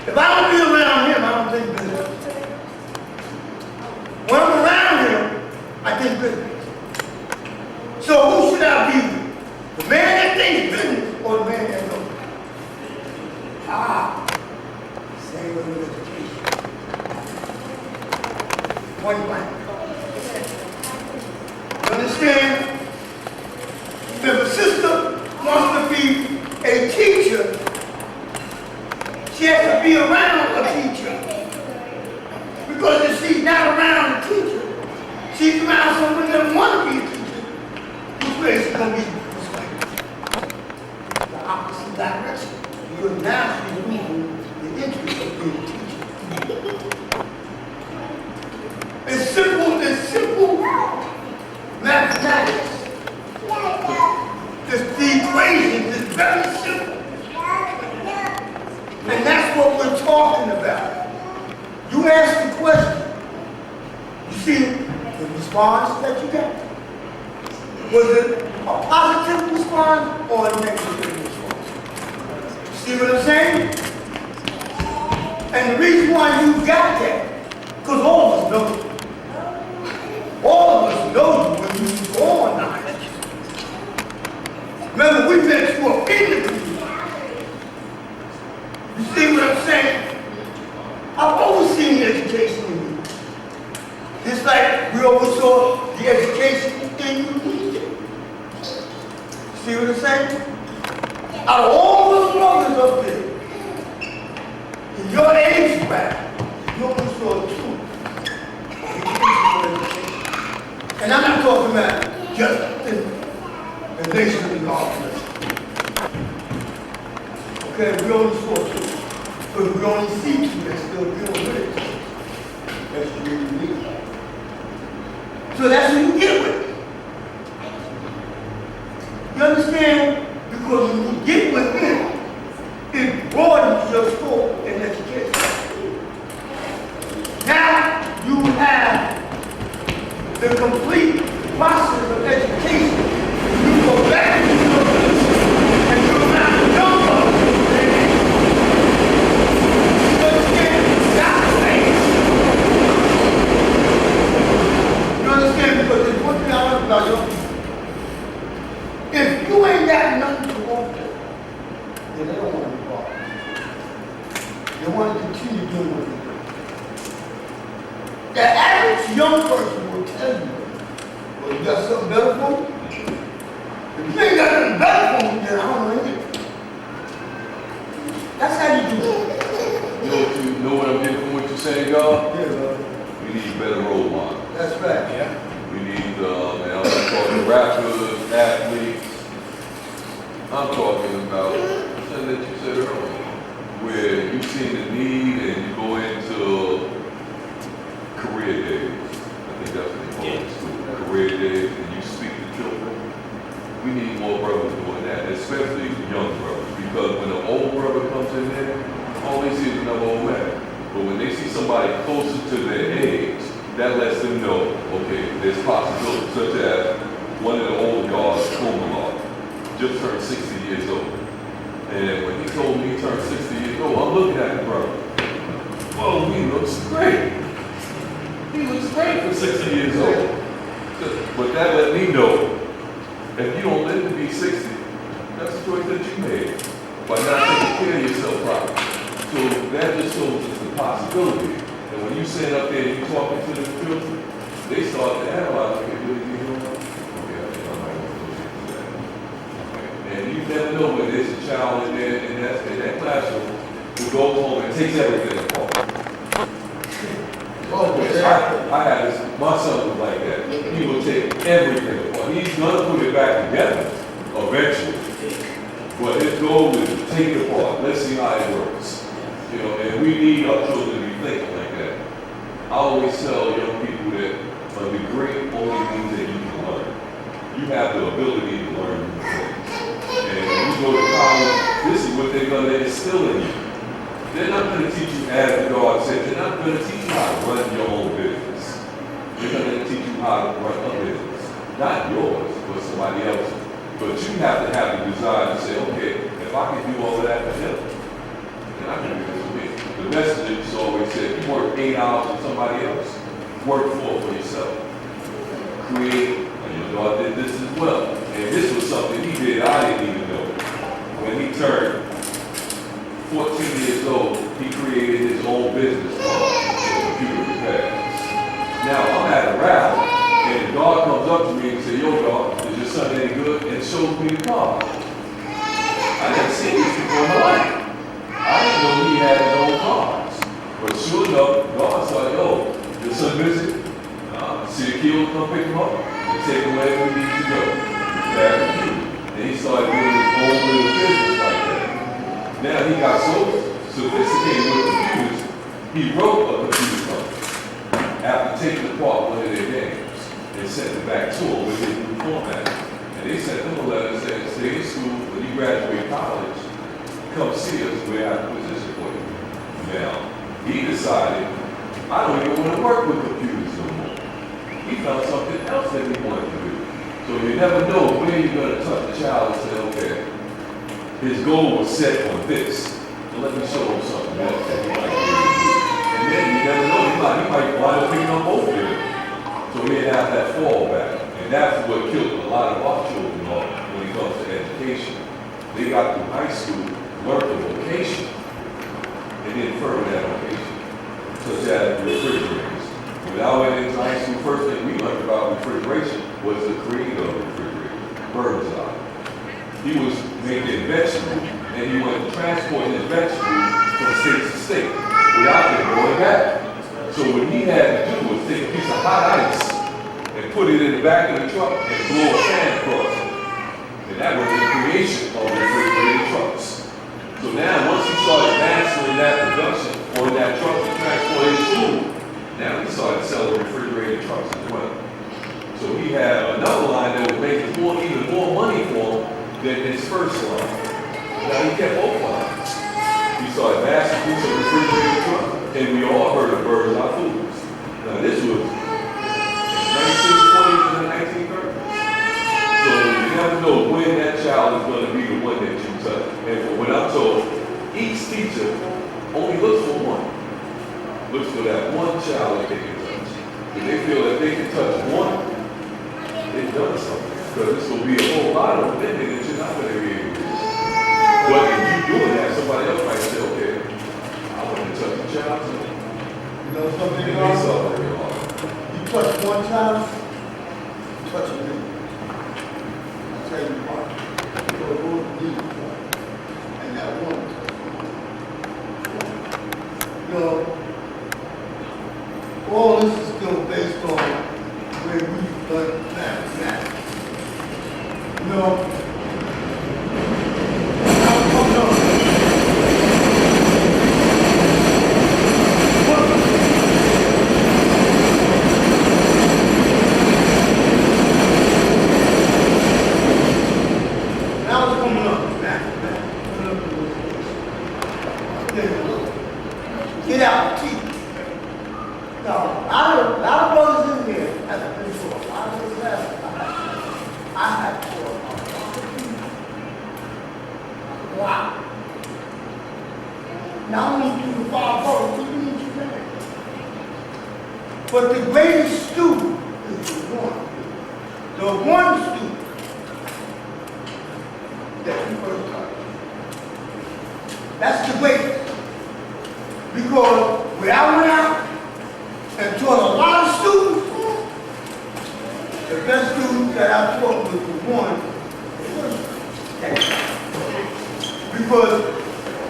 If I don't be around him, I don't think business. When I'm around him, I think business. So who should I be with? The man that thinks business or the man that knows? Same way with education. Point blank. You understand? If a sister wants to be a teacher, she has to be around a teacher. Because if she's not around a teacher, she's around someone that wants to be a teacher. Which way is she going to be this way? The opposite direction. Because now she's moving the interest of being a teacher. It's simple mathematics. The equation is very simple. And that's what we're talking about. You ask the question. You see the response that you got? Was it a positive response or a negative response? You see what I'm saying? And the reason why you got that, because all of us know you. All of us know you when you were born now. Remember, we met you up in the community. You see what I'm saying? I've always seen the education in you. Just like we always saw the education in you. See what I'm saying? Out of all the brothers up there, in your age bracket, you only saw two. And I'm not talking about just the nation of God. Okay, we only saw two. Because we only see two that still dealing with it. That's really unique. So that's what you get with it. You understand? Because when you get with him, it broadens your scope in education. Now you have the complete process of education. You go back to your position and you're around young folks. You understand? That's the thing. You understand? Because there's one thing I learned about young people. If you ain't got nothing to offer, then they don't want to be bothered. They want to continue doing what they do. The average young person will tell you, well, you got something better for me? If you ain't got nothing better for me, then I don't know anything. That's how you do it. You know what I'm getting from what you're saying, God? Yeah, brother. We need better role models. That's right. We We need, and I'm not talking rappers, athletes. I'm talking about something that you said earlier, where you see the need and you go into career days. I think that's what they call it in school. Career days, and you speak to children. We need more brothers doing that, especially young brothers, because when an old brother comes in there, all they see is another old man. But when they see somebody closer to their age, that lets them know, okay, there's possibilities, such as one of the old guards, Kumar, just turned 60 years old. And when he told me he turned 60 years old, I'm looking at the brother. Whoa, he looks great. He looks great for 60 years old. But that let me know, if you don't live to be 60, that's a choice that you made by not taking care of yourself properly. So that just shows us the possibility. And when you sit up there and you talking to the children, they start to analyze, okay, what are you doing? Okay, I think I might want to go into that. Okay. And you never know when there's a child in there, in that classroom, who goes home and takes everything apart. I had this, my son was like that. He will take everything apart. He's gonna put it back together eventually. But his goal is to take it apart. Let's see how it works. You know, and we need our children to be thinking like that. I always tell young people that a degree only means that you can learn. You have the ability to learn new things. And when you go to college, this is what they're gonna instill in you. They're not going to teach you, as God said, they're not going to teach you how to run your own business. They're going to teach you how to run a business. Not yours, but somebody else's. But you have to have the desire to say, okay, if I can do all of that for him, then I can do this for me. The message used to always said, you work 8 hours for somebody else, work for yourself. Create, and your God did this as well. And this was something he did I didn't even know. When he turned 14 years old, he created his own business called computer repairs. Now, I'm at a rally, and God comes up to me and says, yo, God, is your son any good? And shows me the car. I never seen this before in my life. I didn't know he had his own cars. But sure enough, God said, yo, your son busy? See the kid will come pick him up and take him wherever he needs to go. And he started doing his own little business like that. Now he got so sophisticated with computers, he wrote a computer company after taking apart one of their games and sent it back to him with his new format. And they sent him a letter saying, stay in school, when you graduate college, come see us, we have a position for you. Now, he decided, I don't even want to work with computers no more. He found something else that he wanted to do. So you never know where you're going to touch a child and say, okay, his goal was set on this. So let me show him something else that he might be able to do. And then you never know, he might wind up picking up both of them. So he didn't have that fallback. And that's what killed a lot of our children off when it comes to education. They got through high school, learned the vocation, and then further that vocation, such as refrigerators. When I went into high school, first thing we learned about refrigeration was the creator of the refrigerator, Birdseye. He was making vegetables, and he went transporting his vegetables from state to state without them going back. So what he had to do was take a piece of hot ice and put it in the back of the truck and blow a fan across it. And that was the creation of refrigerated trucks. So now, once he started mastering that production on that truck to transport his food, now he started selling refrigerated trucks as well. So he had another line that was making even more money for him than his first line. Now he kept both lines. He started massing piece of refrigerated trucks, and we all heard of Birdseye Foods. Now this was in the 1920s and the 1930s. So you never know when that child is going to be the one that you touch. And from what I'm told, each teacher only looks for one. Looks for that one child that they can touch. If they feel that they can touch one, they've done something. Because it's going to be a whole lot of them that you're not going to be able to do. But if you're doing that, somebody else might say, okay, I want to touch the child too. You know something, And they y'all? saw it real hard. You touch one child, you touch a million. I'll tell you why. You're a little deep. And that one. You know, all this is still based on where we've but man. You know, I'm coming up. Now it's coming up, man. Get out the teeth. Now, a lot of brothers in here have been for a lot of this last I have for a lot. Not only do the five brothers, we need you man. But the greatest student is the one. The one student that you first taught. That's the greatest. Because when I went out and taught a lot of students, the best student that I taught was the one. Because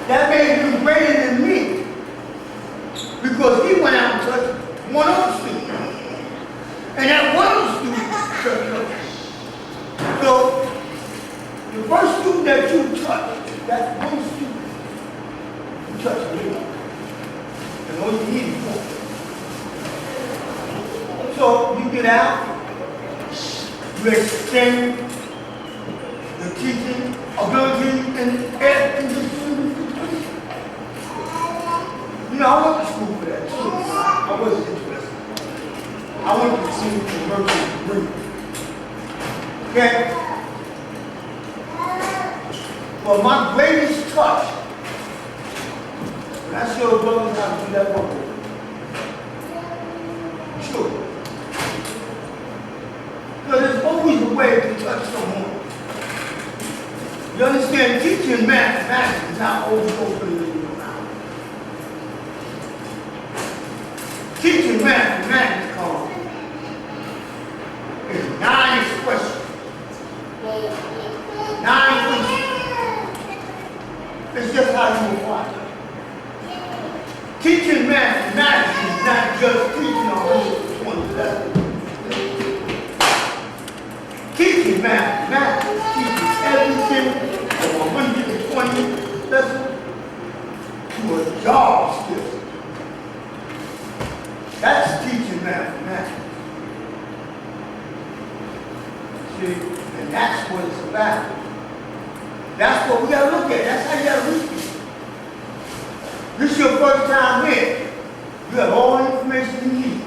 that made him greater than me. Because he went out and touched one other student. And that one other student touched others. So, the first student that you touched, that one student, you touched me. And all you need is one. So you get out, you extend the teaching ability and everything you do. You know, I went to school for that too. I wasn't interested. I went to see the mercy degree. Okay? But my greatest touch, when I show brothers how to do that work, sure. Because there's always a way to touch someone. You understand? Teaching mathematics is not always open in your mouth. Teaching mathematics comes in 9 expressions. 9 questions. It's just how you apply it. Teaching mathematics is not just teaching 120 lessons. Teaching mathematics teaches everything from 120 lessons to a job skill. That's teaching mathematics. See, and that's what it's about. That's what we gotta look at. That's how you gotta reach people. This is your first time here. You have all the information you need.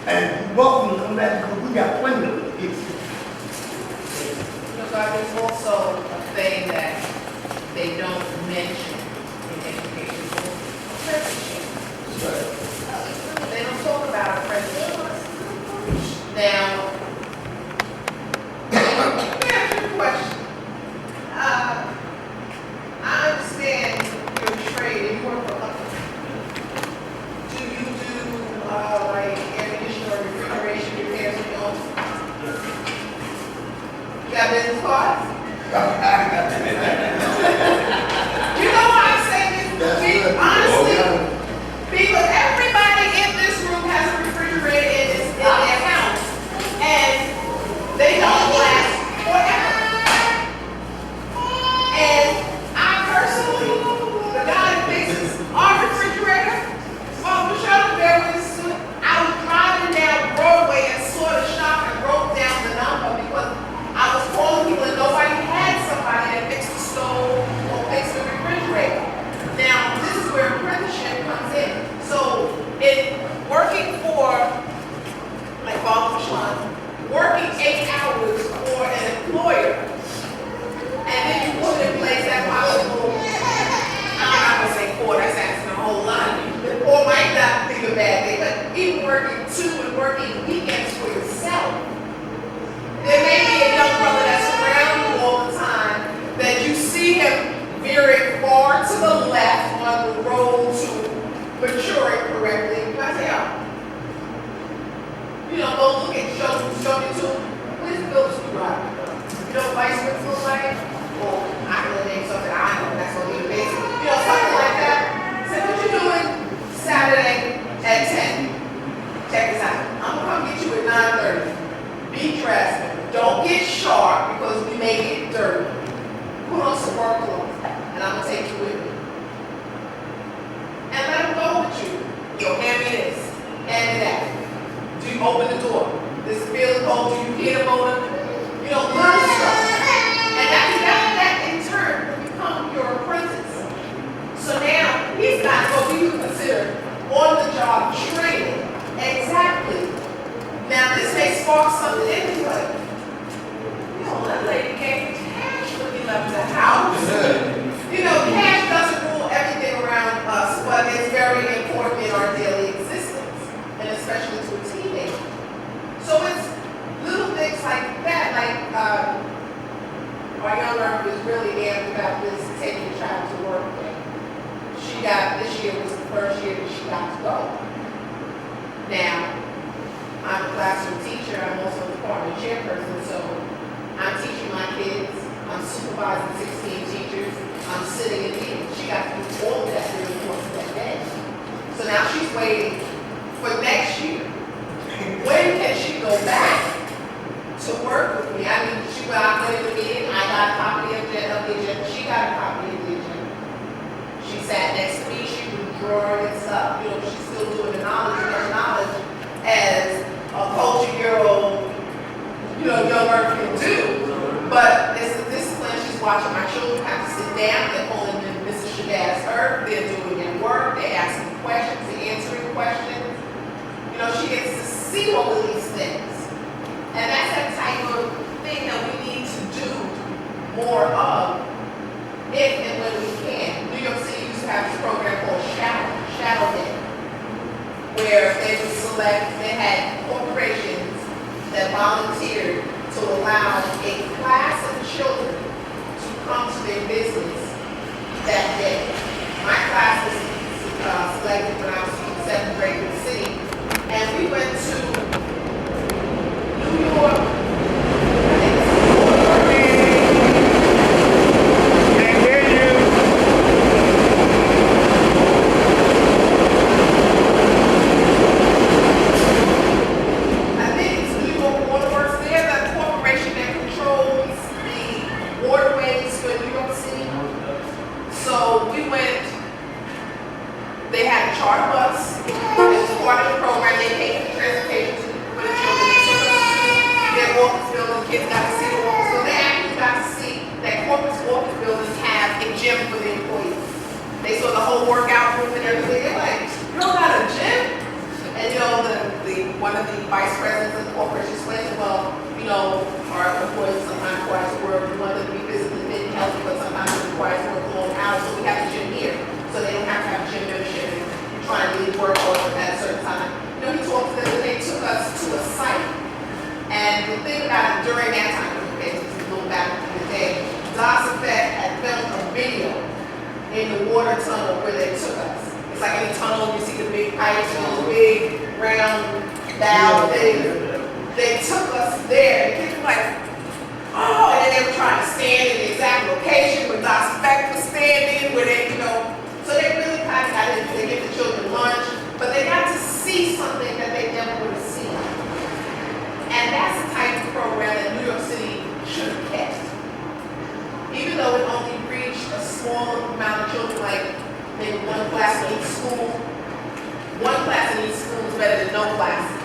And you're welcome to come back because we got plenty of it. But there's also a thing that they don't mention in education, apprenticeship. They don't talk about apprenticeship. Now, let me ask you a question. I understand your trade and you work for a company. Do you do like air conditioning or refrigeration repairs on your own? You got business cards? You know why I say this? Honestly, because everybody in this room has a refrigerator in their house, and they don't last forever. And I personally, the guy that fixes our refrigerator, I was driving down Broadway and saw the shop and wrote down the number because I was calling people and nobody had somebody that fixed the stove or fixed the refrigerator. Now, this is where apprenticeship comes in. So, working for, like Bob Sean, working 8 hours for an employer, and then you put in place that possible, I'm not gonna say 4, that's asking a whole lot. Or might not think a bad thing, but even working 2 and working weekends for yourself. There may be a young brother that's around you all the time that you see him veering far to the left on the road to maturing correctly. I say, go look at show me to him. Where's the builder's screwdriver? You know what vice grips look like? Or I can name something I know that's gonna be amazing. Something like that. Say, what you doing Saturday at 10? Check this out. I'm gonna come get you at go to, little stuff. And that in turn will become your apprentice. So now he's got what we would consider on-the-job training. Exactly. Now this may spark something in you, like, that lady gave cash when he left the house. Cash doesn't rule everything around us, but it's very important in our daily existence, and especially to a teenager. So it's little things like that, like our younger was really amped about this taking a child to work day. This year was the first year that she got to go. Now, I'm a classroom teacher, I'm also a department chairperson, so I'm teaching my kids, I'm supervising 16 teachers, I'm sitting in meetings. She got to do all of that during the course of that day. So now she's waiting for next year. When can she go back to work with me? I mean, she went out to the meeting, I got a copy of the agenda, she got a copy of the agenda. She sat next to me, she was drawing and stuff, she's still doing the knowledge as a culture-year-old, younger can do. But it's a discipline. She's watching my children have to sit down. They're pulling in Mrs. Shadad's her. They're doing their work. They're asking questions. They're answering questions. She gets to see all of these things. And that's that type of thing that we need to do more of if and when we can. New York City used to have this program called Shadow Day, where they would select, they had corporations that volunteered to allow a class of children to come to their business that day. My class was selected when I was in 7th grade in the city, and we went to New York. Can't hear you. I think it's New York Waterworks. They're the corporation that controls the waterways for New York City. So we went, they had a charter bus. It was part of the program. They paid for transportation for the children. They took us to their office building. Kids got to see the office building. They actually got to see that corporate office buildings have a gym for the employees. They saw the whole workout room and everything. They're like, you don't got a gym? And one of the vice presidents of the corporation explained, well, our employees sometimes require to work. We want them to be physically fit and healthy, but sometimes it requires to work long hours. So we have a gym here, so they don't have to have a gym membership and try and leave work off at a certain time. He talked to them that they took us to a site, and the thing about it during that time, okay, this is a little back in the day, DOS Effect had filmed a video in the water tunnel where they took us. It's like in a tunnel, you see the big pipes and those big round valve things. They took us there. The kids were like, oh, and then they were trying to stand in the exact location where DOS Effect was standing, where they, so they really kind of got it. They give the children lunch, but they got to see something that they never would have seen. And that's the type of program that New York City should have kept. Even though it only reached a small amount of children, like maybe one class in each school. One class in each school is better than no classes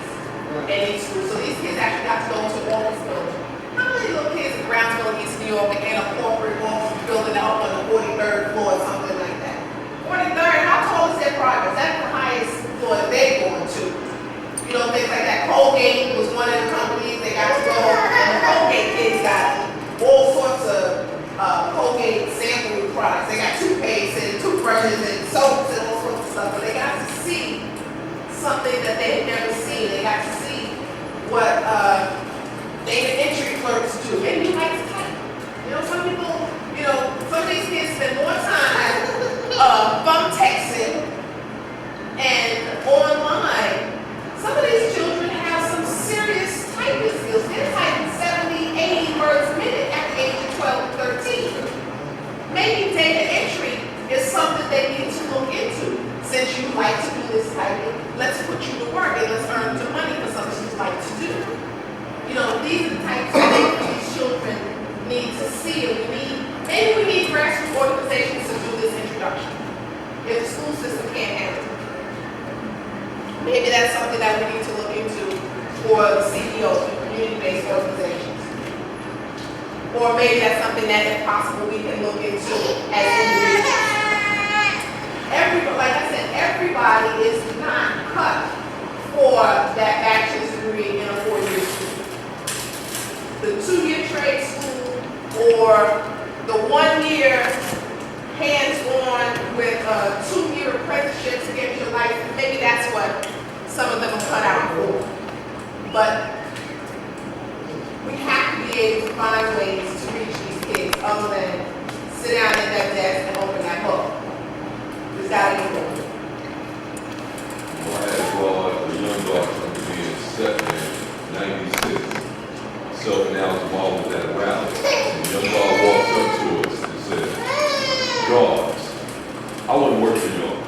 in each school. So these kids actually got to go to office building. How many little kids in Brownsville, East New York, in a corporate office building out on the 43rd floor or something like that? 43rd, how tall is their progress? That's the highest floor that they're going to. Things like that. Colgate was one of the companies they got to go, and the Colgate kids got all sorts of Colgate sample products. They got toothpaste and toothbrushes and soaps and all sorts of stuff, but they got to see something that they had never seen. They got to see what data entry clerks do. Maybe you like to type. Some people, some of these kids spend more time phone texting and online. Some of these children have some serious typing skills. They're typing 70, 80 words a minute at the age of 12 and 13. Maybe data entry is something they need to look into. Since you like to do this typing, let's put you to work and let's earn some money for something you like to do. These are the types of things these children need to see, and maybe we need grassroots organizations to do this introduction. If the school system can't handle it. Maybe that's something that we need to look into for the CEOs. community-based organizations. Or maybe that's something that, if possible, we can look into as individuals. Everybody, like I said, everybody is not cut for that bachelor's degree in a 4-year school. The 2-year trade school or the 1-year hands-on with a 2-year apprenticeship to get your license, maybe that's what some of them are cut out for. But we have to be able to find ways to reach these kids other than sit down at that desk and open that book. There's got to be more. I had brought a young dog from me in 96. So now his mom was at a rally. And the young dog walked up to us and said, "Dogs, I want to work for y'all.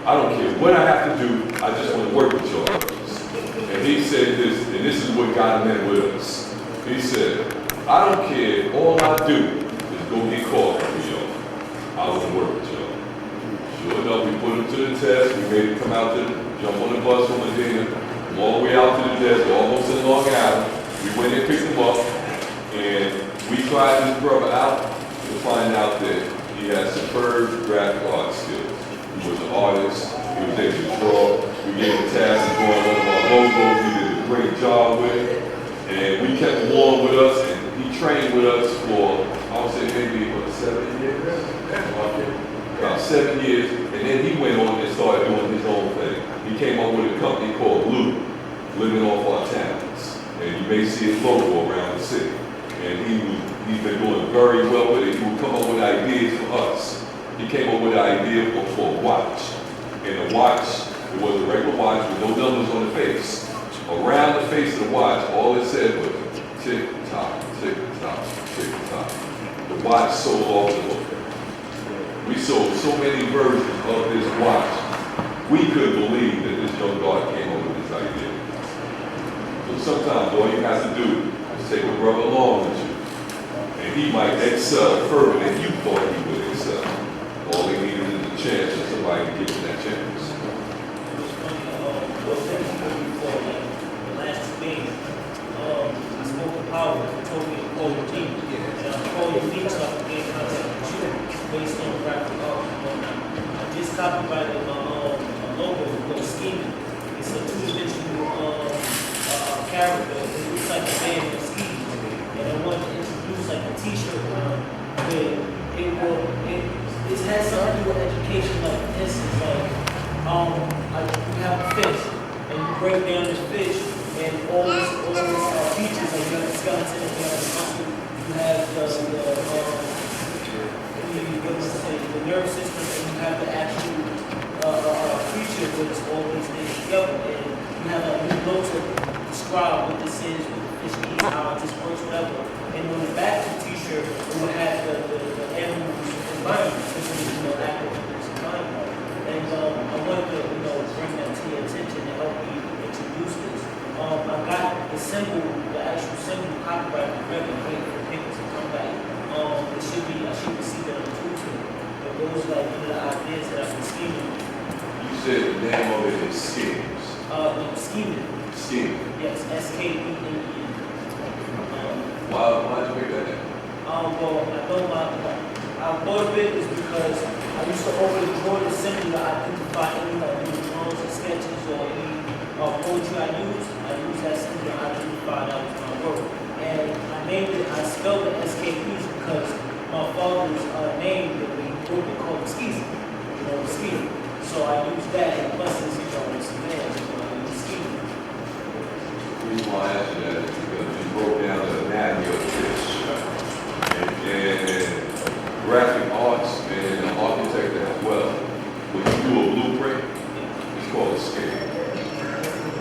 I don't care what I have to do, I just want to work with y'all." And he said this, and this is what got him in with us. He said, "I don't care, all I do is go get caught for y'all. I want to work with y'all." Sure enough, we put him to the test, we made him come out to jump on the bus from Medina, come all the way out to the desk, almost in Long Island. We went and picked him up, and we tried this brother out to find out that he had superb graphic art skills. He was an artist, he was able to draw. We gave him tasks of drawing one of our logos, he did a great job with it. And we kept him on with us, and he trained with us for, I would say maybe, 7 years? About 7 years, and then he went on and started doing his own thing. He came up with a company called Blue, living off our talents. And you may see his logo around the city. And he's been doing very well with it. He would come up with ideas for us. He came up with an idea for a watch. And the watch, it was a regular watch with no numbers on the face. Around the face of the watch, all it said was tick tock, tick tock, tick tock. The watch sold off the hook. We sold so many versions of this watch, we couldn't believe that this young guy came up with this idea. So sometimes all you have to do is take a brother along with you, and he might excel further than you thought he would excel. All he needed is a chance for somebody to give him that chance. I spoke to Power, he told me to call your team. And I called your team so I could get in contact with you based on graphic art and whatnot. I just copyrighted my logo called Scheming. It's a 2-dimensional character. It looks like a man with schemes. And I wanted to introduce like a t-shirt where it has something to do with education. Like this is like you have a fish and you break down this fish. And all these features, like you have the skeleton, you have the muscle, you have the nerve system, and you have the actual creature that is all these things together. And you have a new note to describe what this is, what the fish eats, how it just works, whatever. And on the back of the t-shirt, it will have the animals environment, this is active environment. And I wanted to bring that to your attention to help you introduce this. I got the symbol, the actual symbol copyright. I'm really waiting for the papers to come back. I should receive it on Tuesday. But those are like one of the ideas that I've been scheming. You said the name of it is Schemes. No, scheming. Scheme. Yes, SKEMEN. Why'd you make that name? Well, I thought of it is because I used to always draw the symbol to identify any new drawings or sketches or any poetry I use that symbol to identify that was my work. And I named it, I spelled it SKEs because my father's name that we wrote it called Skis. Ski. So I used that, and plus it's, it's a man, I use Ski. The reason why I asked you that is because you broke down the anatomy of the fish. And graphic arts and an architect as well, when you do a blueprint, it's called a scale.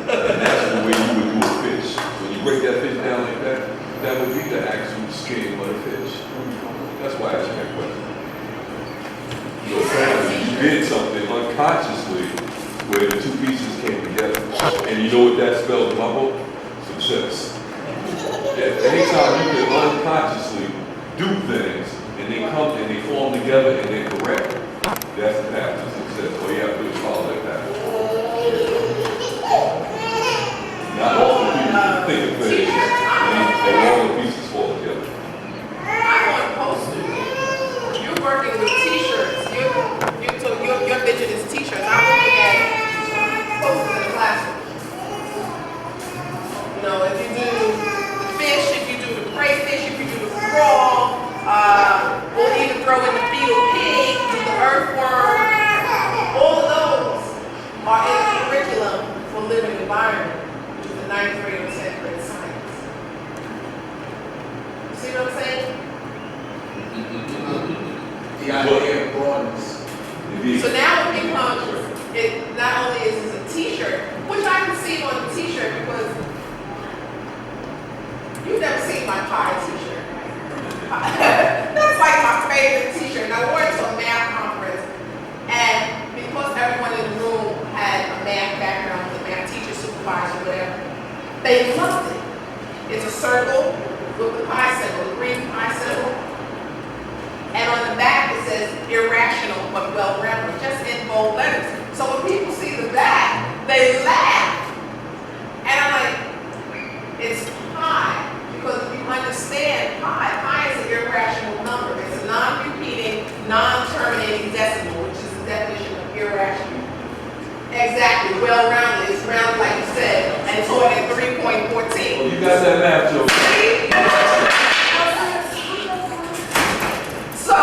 And that's the way you would do a fish. When you break that fish down like that, that would be the actual scale of the fish. That's why I asked you that question. So apparently you did something unconsciously where the two pieces came together. And you know what that spells in my book? Success. Yeah, anytime you can unconsciously do things and they come and they form together and they're correct, that's the path to success. All you have to do is follow that path. Not all the people think of things for living environment, which is the 9th grade or 10th grade science. See what I'm saying? The idea of broadness. So now it becomes, it not only is it a t-shirt, which I can see on the t-shirt because you've never seen my pie t-shirt. That's like my favorite t-shirt. And I wore it to a math conference, and because everyone in the room had a math background, the math teacher, supervisor, whatever, they loved it. It's a circle with the pie symbol, the green pie symbol. And on the back it says irrational but well-rounded, just in bold letters. So when people see the back, they laugh. And I'm like, it's pi. Because if you understand pi is an irrational number. It's a non-repeating, non-terminating decimal, which is the definition of irrational. Exactly, well-rounded. It's rounded like you said, and taught at 3.14. Well, you got that math joke. So,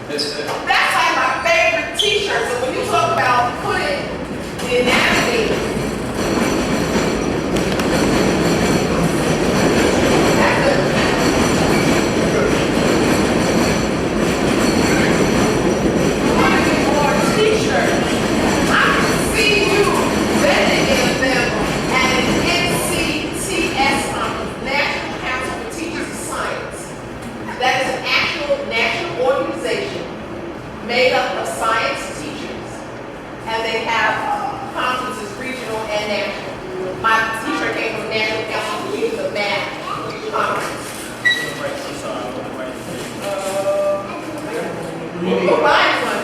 that's like my favorite t-shirt. So when you talk about putting the anatomy, that's a more t-shirt. I can see you vending in them at an NCTS conference, National Council for Teachers of Science. That is an actual national organization made up of science teachers, and they have conferences, regional and national. My teacher came from National Council for Teachers of Math conference. Provide one,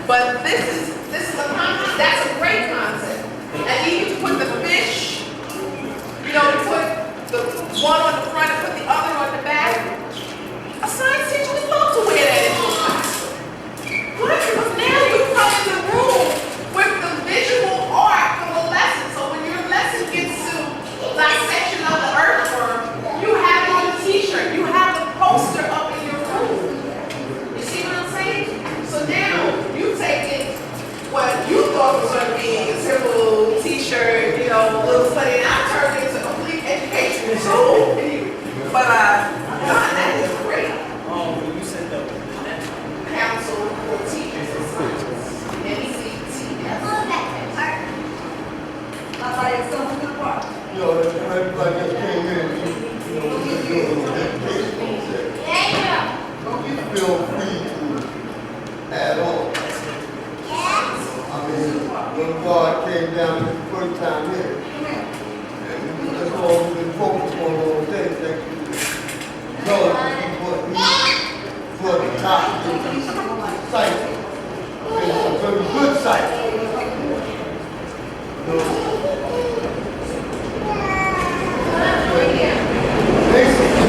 but this is a concept. That's a great concept, and even to put the fish, you know, to put the one on the front and put the other on the back. A science teacher would love to wear that into a classroom. What? Because now you come in the room with the visual art for the lesson. So when your lesson gets to dissection of the earthworm, you have it on a t-shirt. You have the poster up in your room. You see what I'm saying? So now you take it, what you thought was going to be a simple t-shirt, you know, a little study, and I turned it into a complete education tool. But that is great. When you said the Council for Teachers of Science, NCTS. You know, everybody just came in, you know, we're just doing a little education concept. You feel free to add on. I mean, when God came down the first time here, and that's all we've been focused on all day, that you know, for the top of the site. And it's a very good site. You know, basically,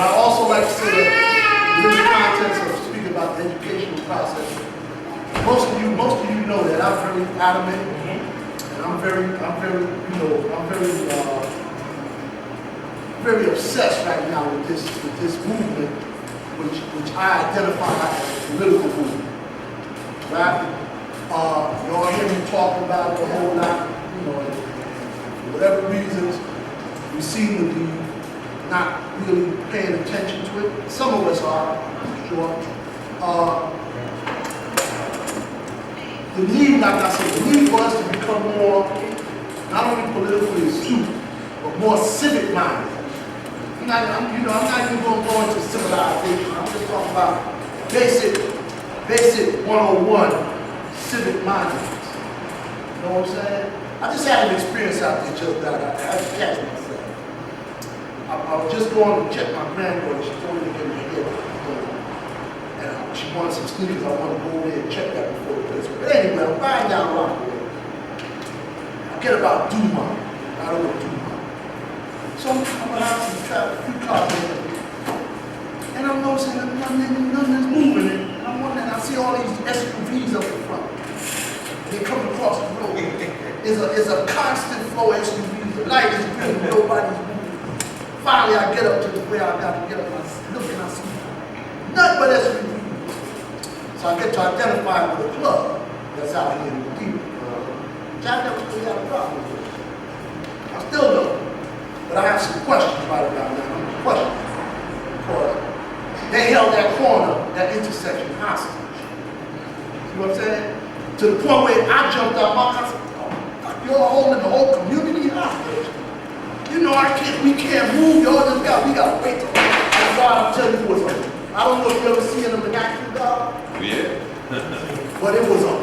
I also like to say that in the context of speaking about the educational process, most of you know that I'm very adamant, and I'm very obsessed right now with this movement, which I identify as a political movement. Right? You all hear me talking about it a whole lot, you know, and for whatever reasons, we seem to be not really paying attention to it. Some of us are, I'm sure. The need, like I said, the need for us to become more, not only politically astute, but more civic minded. I'm not even going to go into civilization. I'm just talking about basic 101 civic mindedness. You know what I'm saying? I just had an experience out there just that I had to catch myself. I was just going to check my granddaughter. She told me to get me a haircut. And she wanted some sneakers. I wanted to go over there and check that before the place. But anyway, I'm riding down Rockaway. I'm get about due money. I don't know due money. So I'm coming out to a few cars and I'm noticing that nothing is moving. And I'm wondering, I see all these SUVs up in front. They come across the road. It's a constant flow of SUVs. The light is green, nobody's moving. Finally, I get up to where I got to get up and I look and I see nothing but SUVs. So I get to identify with a club that's out here in Medina. Which I never really had a problem with. I still don't. But I have some questions right about now. Questions. Because they held that corner, that intersection hostage. See what I'm saying? To the point where I jumped out my car. I said, oh, fuck, you're holding the whole community hostage. You know, we can't move. Y'all just we got to wait till. That's why I'm telling you what's up. I don't know if you ever seen them in action, dog. Yeah. But it was a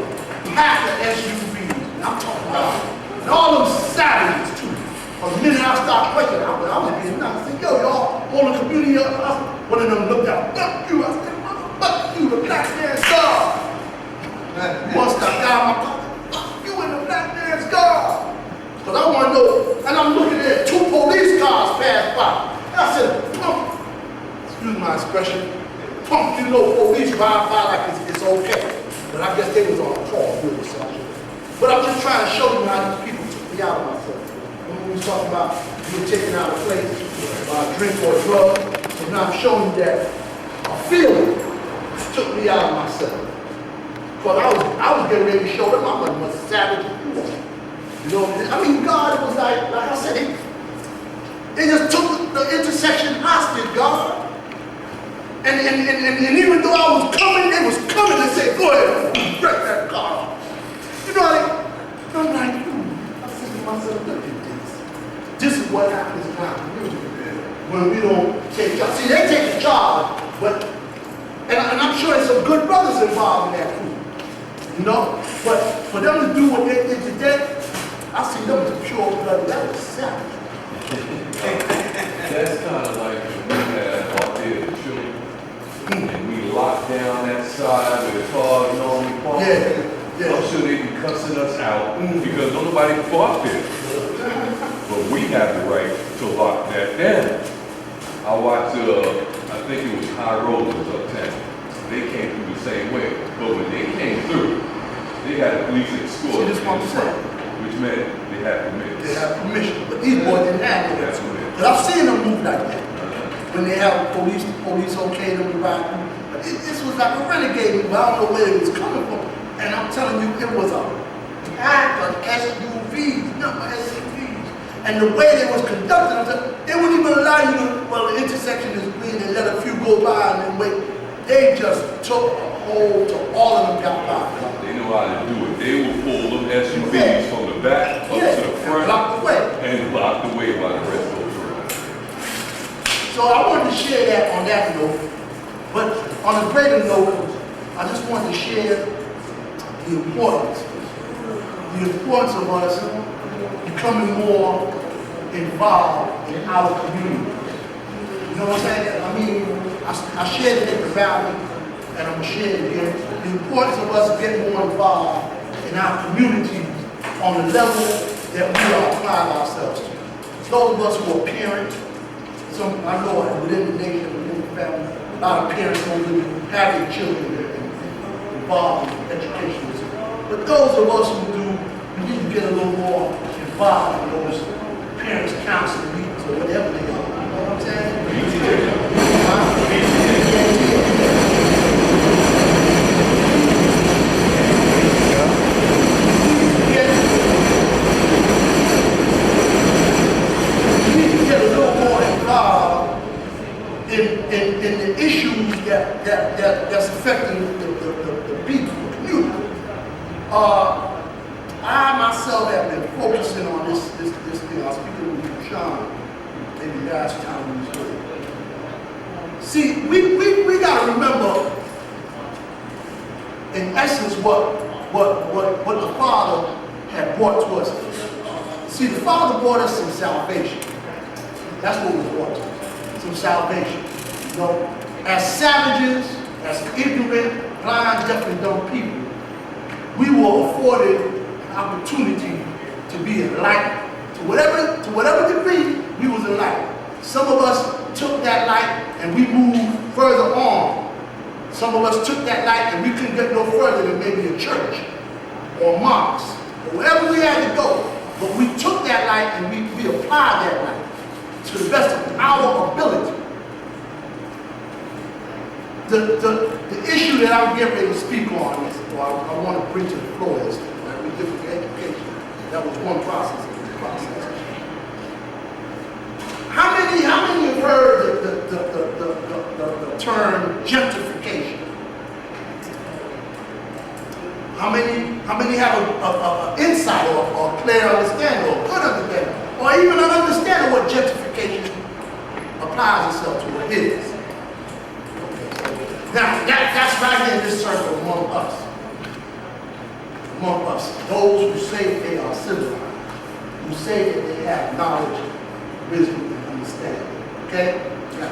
pack of SUVs. And I'm talking about, and all them savages too. The minute I started questioning, I was being nuts. I said, yo, y'all holding the community up. One of them looked out, fuck you. I said, fuck you, the black man's God. Once I got my car, fuck you and the black man's God. Because I want to know, and I'm looking at 2 police cars pass by. And I said, pump, excuse my expression, pump, you know, police ride by like it's okay. But I guess they was on a call with something. But I'm just trying to show you how these people took me out of myself. When we was talking about you taking out a place, drink or a drug, so now I'm showing you that a feeling took me out of myself. Because I was getting ready to show them I'm a savage as you are. You know, I mean, God was like I said, they just took the intersection hostage, God. And even though I was coming, they was coming and said, go ahead, break that car. You know, I'm like, I said to myself, look at this. This is what happens in our community when we don't take charge. See, they take the charge, but, and I'm sure there's some good brothers involved in that group. You know? But for them to do what they did today, I see them as pure blood. That was savage. That's kind of like when we had out there the children, and we locked down that side where the cars normally park. Yeah. I'm sure they be cussing us out because nobody parked there. But we have the right to lock that down. I watched, I think it was High Road was uptown. They came through the same way. But when they came through, they had a police escort in front, which meant they had permission. They have permission, but these boys didn't have it. That's what it is. But I've seen them move like that. When they have police okay them to ride through. But this was like a renegade move. I don't know where it was coming from. And I'm telling you, it was a pack of SUVs, number SUVs. And the way they was conducted, they wouldn't even allow you to, well, the intersection is green and let a few go by and then wait. They just took a hold to all of them got by. They know how to do it. They will pull them SUVs from the back up to the front and block the way. And block the way while the rest goes around. So I wanted to share that on that note. But on a greater note, I just wanted to share the importance of us becoming more involved in our community. You know what I'm saying? I mean, I shared it at the rally, and I'm going to share it again. The importance of us getting more involved in our communities on the level that we are applying ourselves to. Those of us who are parents, I know within the nation, within the family, a lot of parents don't really have their children involved in education. But those of us who do, we need to get a little more involved in those parents' counseling meetings or whatever they are. You know what I'm saying? We need to get a little more involved in the issues that's affecting the people, the community. I myself have been focusing on this thing. I was speaking with Sean, maybe last time we was here. See, we got to remember, in essence, what the Father had brought to us. See, the Father brought us some salvation. That's what was brought to us, some salvation. You know, as savages, as ignorant, blind, deaf, and dumb people, we were afforded an opportunity to to be enlightened. To whatever degree, we was enlightened. Some of us took that light and we moved further on. Some of us took that light and we couldn't get no further than maybe a church or mosque or wherever we had to go. But we took that light and we applied that light to the best of our ability. The issue that I'm getting ready to speak on is, or I want to bring to the floor is different education. That was one process of the process. How many have heard the term gentrification? How many have an insight or clear understanding or good understanding or even an understanding what gentrification applies itself to what it is? Now, that's right here in this circle among us. Among us, those who say they are civilized, who say that they have knowledge, wisdom, and understanding. Okay? Now,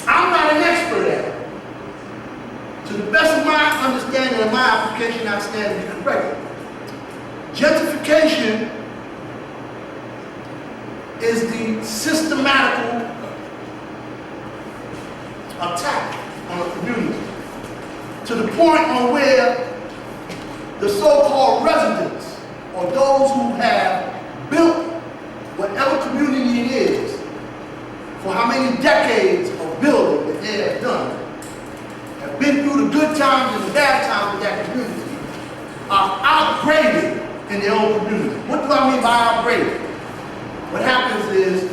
I'm not an expert at it. To the best of my understanding and my application, I stand to be corrected. Gentrification is the systematical attack on a community to the point on where the so-called residents or those who have built whatever community it is for how many decades of building that they have done, have been through the good times and the bad times of that community, are outgraded in their own community. What do I mean by outgraded? What happens is,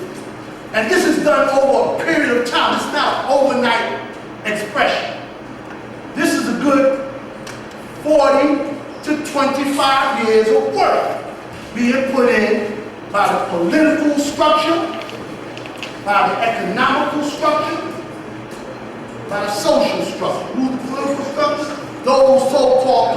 and this is done over a period of time, it's not an overnight expression. This is a good 40 to 25 years of work being put in by the political structure, by the economical structure, by the social structure. Who's the political structure? Those so-called